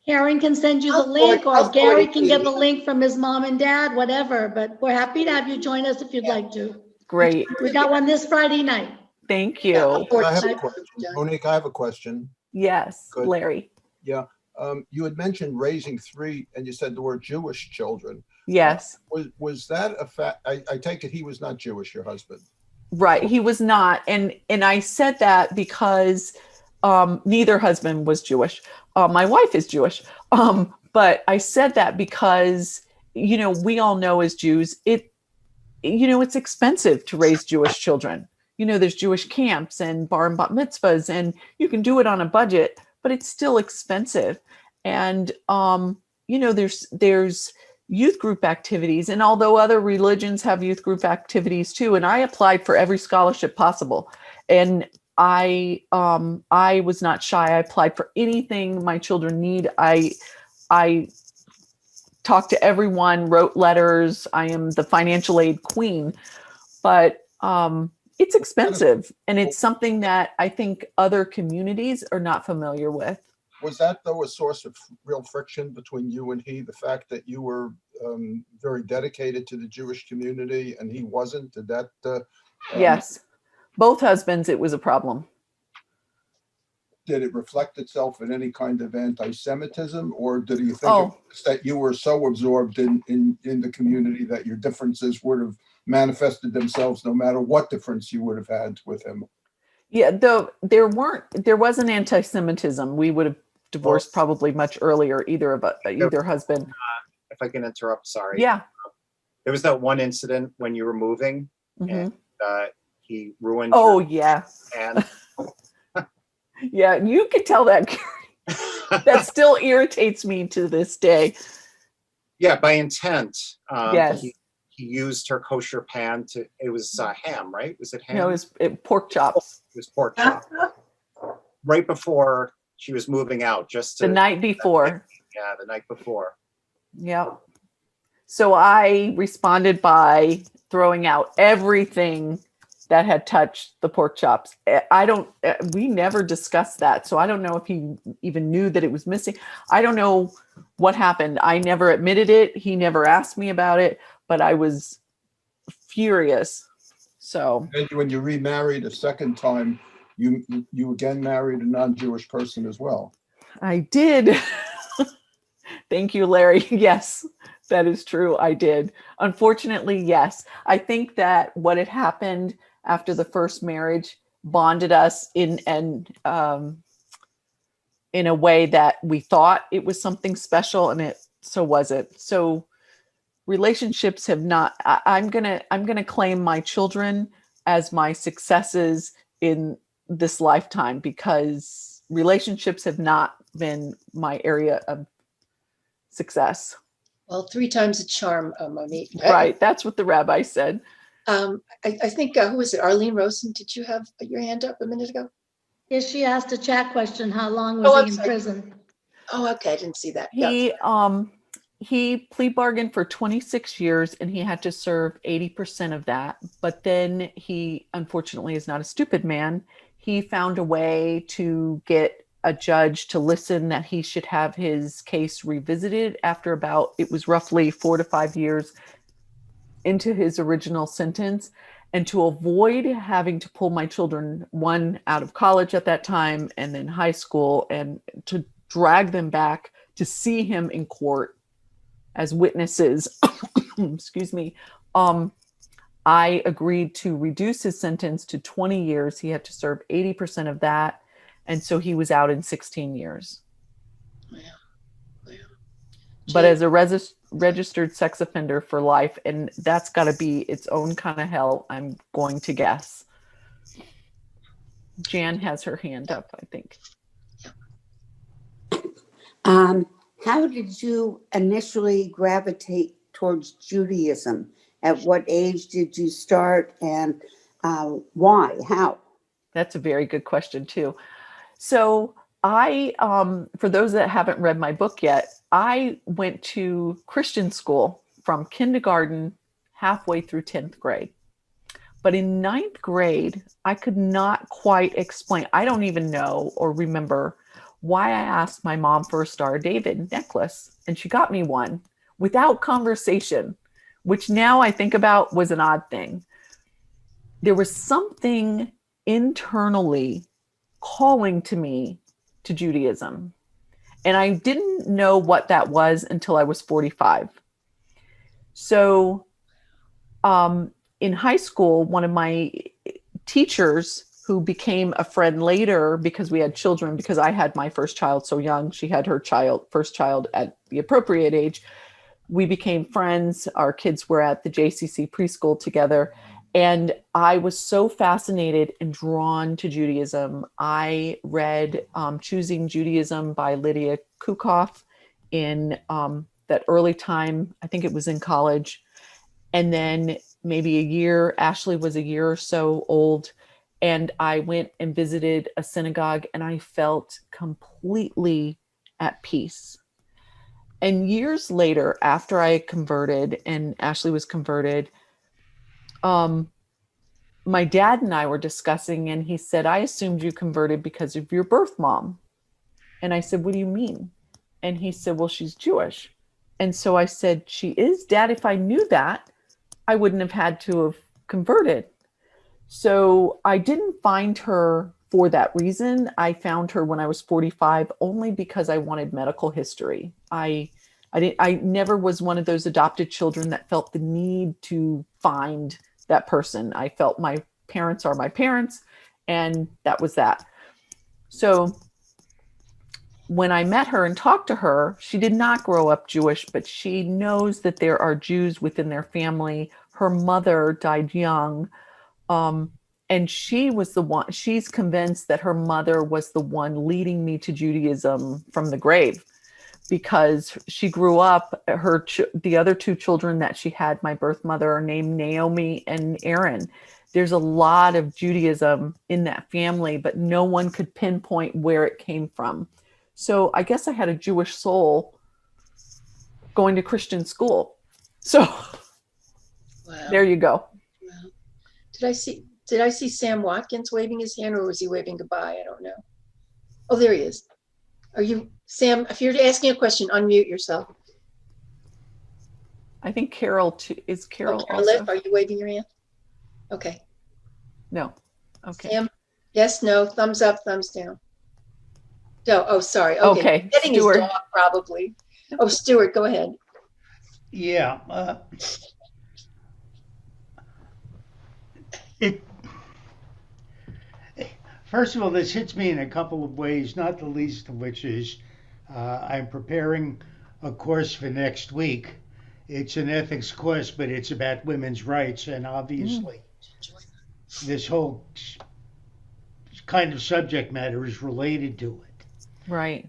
Karen can send you the link, or Gary can get the link from his mom and dad, whatever. But we're happy to have you join us if you'd like to. Great. We got one this Friday night. Thank you. I have a question. Monique, I have a question. Yes, Good. Larry. Yeah. You had mentioned raising 3, and you said the word Jewish children. Yes. Was that a fact? I take it he was not Jewish, your husband. Right. He was not. And I said that because neither husband was Jewish. My wife is Jewish. But I said that because, we all know as Jews, it's expensive to raise Jewish children. There's Jewish camps and bar and bat mitzvahs, and you can do it on a budget, but it's still expensive. And, there's youth group activities. And although other religions have youth group activities too, and I applied for every scholarship possible. And I was not shy. I applied for anything my children need. I talked to everyone, wrote letters. I am the financial aid queen, but it's expensive. And it's something that I think other communities are not familiar with. Was that, though, a source of real friction between you and he? The fact that you were very dedicated to the Jewish community and he wasn't? Did that? Yes. Both husbands, it was a problem. Did it reflect itself in any kind of anti-Semitism, or did you think that you were so absorbed in the community that your differences would have manifested themselves no matter what difference you would have had with him? Yeah, though there wasn't anti-Semitism. We would have divorced probably much earlier, either husband. If I can interrupt, sorry. Yeah. There was that one incident when you were moving, and he ruined. Oh, yeah. And yeah, you could tell that. That still irritates me to this day. Yeah, by intent. Yes. He used her kosher pan to. It was ham, right? Was it ham? No, it was pork chops. It was pork chops. Right before she was moving out, the night before. Yeah, the night before. Yep. So I responded by throwing out everything that had touched the pork chops. We never discussed that. So I don't know if he even knew that it was missing. I don't know what happened. I never admitted it. He never asked me about it, but I was furious. So And when you remarried a second time, you again married a non-Jewish person as well. I did. Thank you, Larry. Yes, that is true. I did. Unfortunately, yes. I think that what had happened after the first marriage bonded us in a way that we thought it was something special, and it so wasn't. So relationships have not. I'm gonna claim my children as my successes in this lifetime, because relationships have not been my area of success. Well, 3 times a charm, Monique. Right. That's what the rabbi said. I think, who was it? Arlene Rosen, did you have your hand up a minute ago? Yes, she asked a chat question, how long Oh, was I'm he in sorry. prison? Oh, okay, I didn't see that. Yeah. He plea bargained for 26 years and he had to serve 80% of that. But then he, unfortunately, is not a stupid man. He found a way to get a judge to listen that he should have his case revisited after about, it was roughly 4 to 5 years into his original sentence. And to avoid having to pull my children, one out of college at that time and then high school, and to drag them back to see him in court as witnesses, excuse me, I agreed to reduce his sentence to 20 years. He had to serve 80% of that. And so he was out in 16 years. Yeah. But as a registered sex offender for life, and that's got to be its own kind of hell, I'm going to guess. Jan has her hand up, I think. How did you initially gravitate towards Judaism? At what age did you start, and why? How? That's a very good question too. So I, for those that haven't read my book yet, I went to Christian school from kindergarten halfway through 10th grade. But in 9th grade, I could not quite explain. I don't even know or remember why I asked my mom for a Star of David necklace. And she got me one without conversation, which now I think about was an odd thing. There was something internally calling to me to Judaism. And I didn't know what that was until I was 45. So in high school, one of my teachers, who became a friend later because we had children, because I had my first child so young, she had her first child at the appropriate age. We became friends. Our kids were at the JCC preschool together. And I was so fascinated and drawn to Judaism. I read Choosing Judaism by Lydia Kukoff in that early time. I think it was in college. And then maybe a year, Ashley was a year or so old, and I went and visited a synagogue and I felt completely at peace. And years later, after I converted and Ashley was converted, my dad and I were discussing, and he said, I assumed you converted because of your birth mom. And I said, what do you mean? And he said, well, she's Jewish. And so I said, she is, Dad. If I knew that, I wouldn't have had to have converted. So I didn't find her for that reason. I found her when I was 45 only because I wanted medical history. I never was one of those adopted children that felt the need to find that person. I felt my parents are my parents, and that was that. So when I met her and talked to her, she did not grow up Jewish, but she knows that there are Jews within their family. Her mother died young. And she was the one, she's convinced that her mother was the one leading me to Judaism from the grave, because she grew up, the other 2 children that she had, my birth mother, are named Naomi and Aaron. There's a lot of Judaism in that family, but no one could pinpoint where it came from. So I guess I had a Jewish soul going to Christian school. So Wow. There you go. Wow. Did I see Sam Watkins waving his hand, or was he waving goodbye? I don't know. Oh, there he is. Are you, Sam, if you're asking a question, unmute yourself. I think Carol too. Is Carol Carol also? Lipp, are you waving your hand? Okay. No. Okay. Sam? Yes, no, thumbs up, thumbs down. No, oh, sorry. Okay. Okay, Getting his Stuart. dog probably. Oh, Stuart, go ahead. Yeah. It. First of all, this hits me in a couple of ways, not the least of which is I'm preparing a course for next week. It's an ethics course, but it's about women's rights, and obviously this whole kind of subject matter is related to it. Right.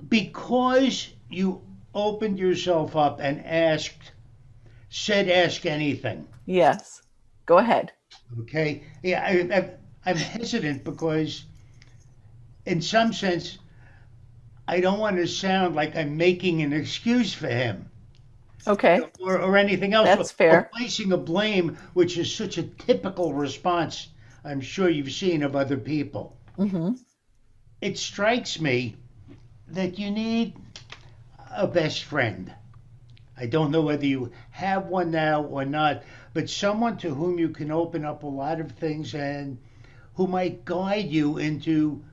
Because you opened yourself up and said ask anything. Yes. Go ahead. Okay. Yeah, I'm hesitant because in some sense, I don't want to sound like I'm making an excuse for him. Okay. Or anything else. That's fair. Or placing a blame, which is such a typical response I'm sure you've seen of other people. Mm-hmm. It strikes me that you need a best friend. I don't know whether you have one now or not, but someone to whom you can open up a lot of things and who might guide you into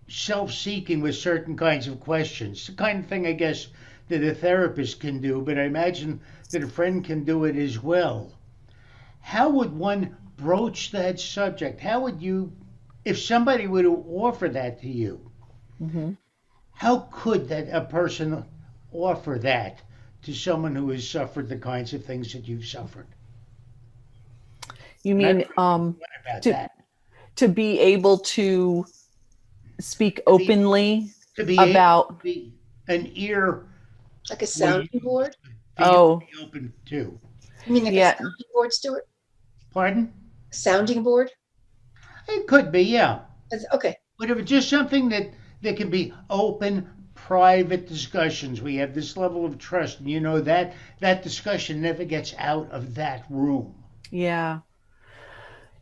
self-seeking with certain kinds of questions. The kind of thing, I guess, that a therapist can do, but I imagine that a friend can do it as well. How would one broach that subject? How would you, if somebody were to offer that to you, Mm-hmm. how could a person offer that to someone who has suffered the kinds of things that you've suffered? You mean to be able to speak openly about an ear, like a sounding board? Oh, be open to. You mean like a sounding board, Stuart? Pardon? A sounding board? It could be, yeah. Okay. But if it's just something that can be open, private discussions, we have this level of trust, and you know that discussion never gets out of that room. Yeah.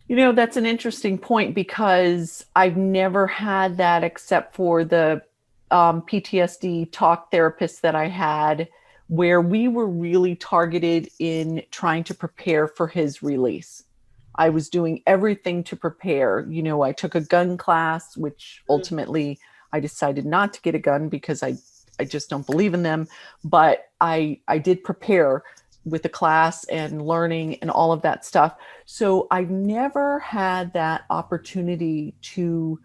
You know, that's an interesting point because I've never had that except for the PTSD talk therapist that I had, where we were really targeted in trying to prepare for his release. I was doing everything to prepare. You know, I took a gun class, which ultimately I decided not to get a gun because I just don't believe in them. But I did prepare with the class and learning and all of that stuff. So I've never had that opportunity to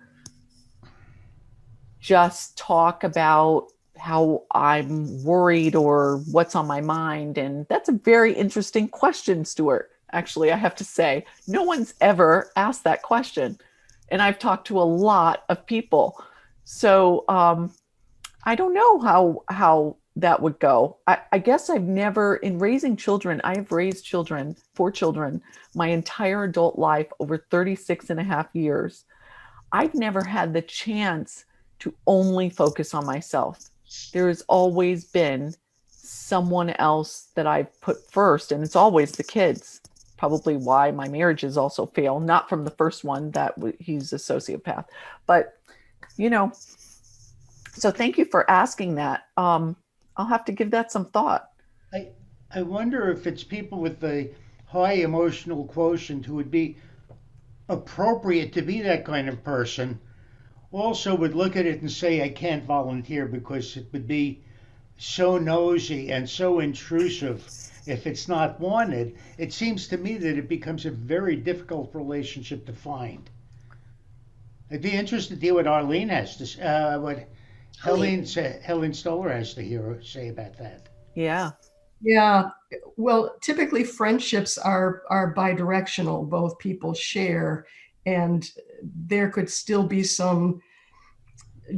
just talk about how I'm worried or what's on my mind. And that's a very interesting question, Stuart. Actually, I have to say, no one's ever asked that question. And I've talked to a lot of people. So I don't know how that would go. I guess I've never, in raising children, I have raised children, 4 children, my entire adult life over 36 and a half years. I've never had the chance to only focus on myself. There has always been someone else that I've put first, and it's always the kids. Probably why my marriages also fail, not from the first one that he's a sociopath, but you know, so thank you for asking that. I'll have to give that some thought. I wonder if it's people with a high emotional quotient who would be appropriate to be that kind of person also would look at it and say, I can't volunteer because it would be so nosy and so intrusive if it's not wanted. It seems to me that it becomes a very difficult relationship to find. I'd be interested to hear what Arlene has to what Helen Stoller has to say about that. Yeah. Yeah. Well, typically friendships are bidirectional. Both people share, and there could still be some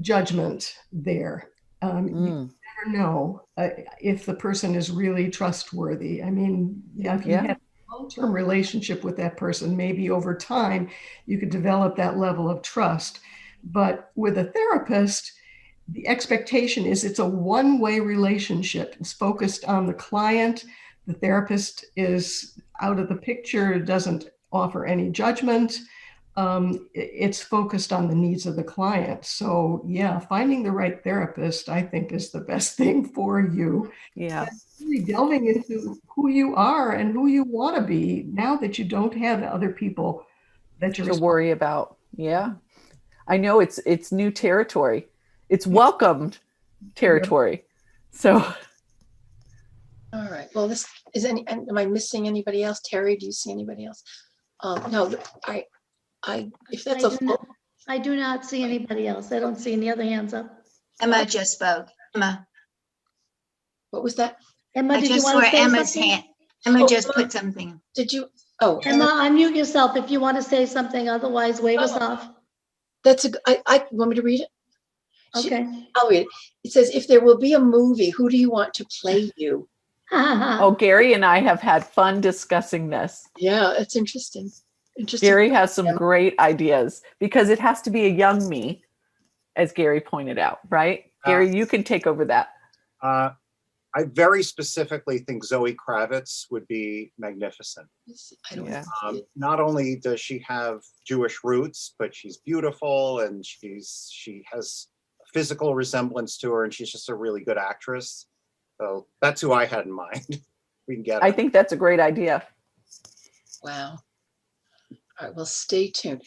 judgment there. You never know if the person is really trustworthy. I mean, if you have a long-term relationship with that person, maybe over time you could develop that level of trust. But with a therapist, the expectation is it's a one-way relationship. It's focused on the client. The therapist is out of the picture, doesn't offer any judgment. it's focused on the needs of the client. So yeah, finding the right therapist, I think, is the best thing for you. Yeah. And really delving into who you are and who you want to be now that you don't have other people that you're To worry about. Yeah. I know it's new territory. It's welcomed territory. So All right. Well, this is am I missing anybody else? Terry, do you see anybody else? No, if that's a full, I do not see anybody else. I don't see any other hands up. Emma just spoke. Emma. what was that? Emma, I did you just want saw to say Emma's something? hand. Emma Oh, just put something. Did you? Oh, Emma, unmute yourself if you want to say something. Otherwise, wave us off. that's I want me to read it? Okay. I'll read it. It says, if there will be a movie, who do you want to play you? oh, Gary and I have had fun discussing this. Yeah, it's interesting. Interesting. Gary has some great ideas because it has to be a young me, as Gary pointed out, right? Gary, you can take over that. I very specifically think Zoe Kravitz would be magnificent. Yeah. Not only does she have Jewish roots, but she's beautiful and she has a physical resemblance to her, and she's just a really good actress. So that's who I had in mind. We can get her. I think that's a great idea. Wow. All right, well, stay tuned.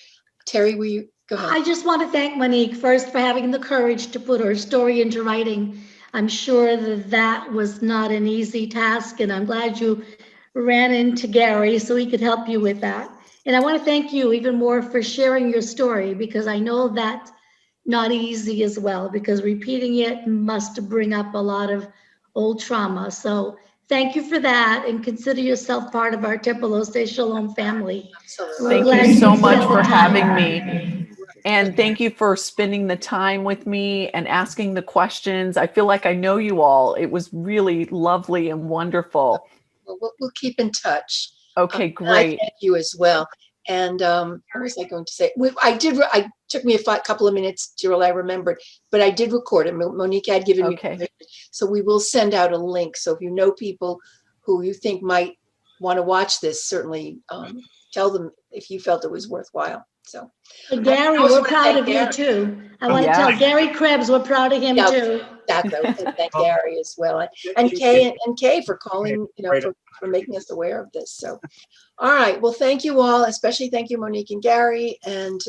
Terry, will you go ahead? I just want to thank Monique first for having the courage to put her story into writing. I'm sure that was not an easy task, and I'm glad you ran into Gary so he could help you with that. And I want to thank you even more for sharing your story, because I know that's not easy as well, because repeating it must bring up a lot of old trauma. So thank you for that, and consider yourself part of our Temple Oseh Shalom family. Thank you so much for having me. And thank you for spending the time with me and asking the questions. I feel like I know you all. It was really lovely and wonderful. Well, we'll keep in touch. Okay, great. I thank you as well. And what was I going to say? I took me a couple of minutes till I remembered, but I did record it. Monique had given me permission. So we will send out a link. So if you know people who you think might want to watch this, certainly tell them if you felt it was worthwhile. So Gary, we're proud of you too. I want to tell Gary Krebs we're proud of him too. Exactly. Thank Gary as well, and Kay for calling, for making us aware of this. So, all right. Well, thank you all, especially thank you, Monique and Gary, and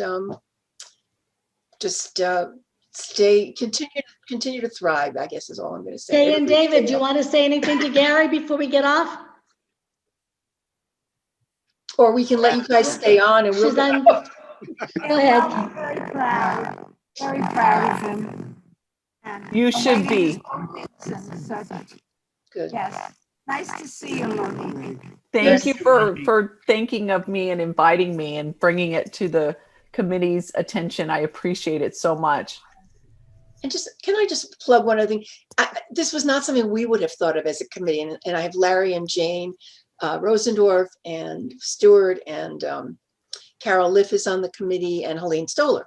just continue to thrive, I guess is all I'm going to say. Kay and David, do you want to say anything to Gary before we get off? Or we can let you guys stay on and we'll go ahead. Very proud of him. And you should be. Good. Yes. Nice to see you, Monique. Thank you for thinking of me and inviting me and bringing it to the committee's attention. I appreciate it so much. And can I just plug one other thing? This was not something we would have thought of as a committee. And I have Larry and Jane Rosendorf and Stewart and Carol Liff is on the committee, and Helene Stoller.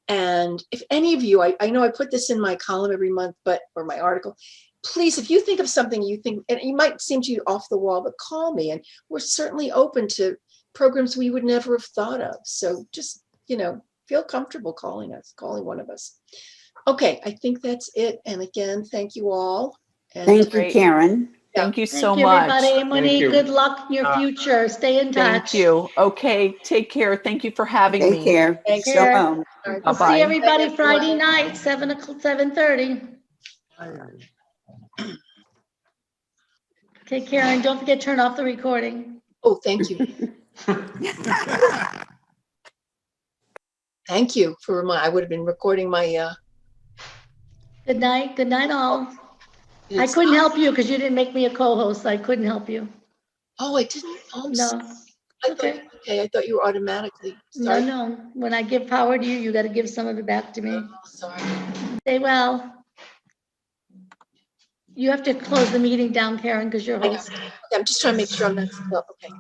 And if any of you, I know I put this in my column every month, or my article, please, if you think of something you think, and it might seem to you off the wall, but call me, and we're certainly open to programs we would never have thought of. So just, feel comfortable calling one of us. Okay, I think that's it. And again, thank you all. And thank you, Karen. Thank you so Thank you, much. everybody. Monique, good luck in your future. Stay in touch. Thank you. Okay, take care. Thank you for having me. Take care. Thanks. Shalom. We'll see everybody Friday night, 7:30. Take care, and don't forget to turn off the recording. Oh, thank you. Thank you for I would have been recording my. Good night. Good night, all. I couldn't help you because you didn't make me a co-host. I couldn't help you. Oh, I didn't. Oh, no. I thought you were automatically. Sorry. No. When I give power to you, you got to give some of it back to me. Oh, sorry. Say well. You have to close the meeting down, Karen, because you're host. I'm just trying to make sure I'm not. Okay.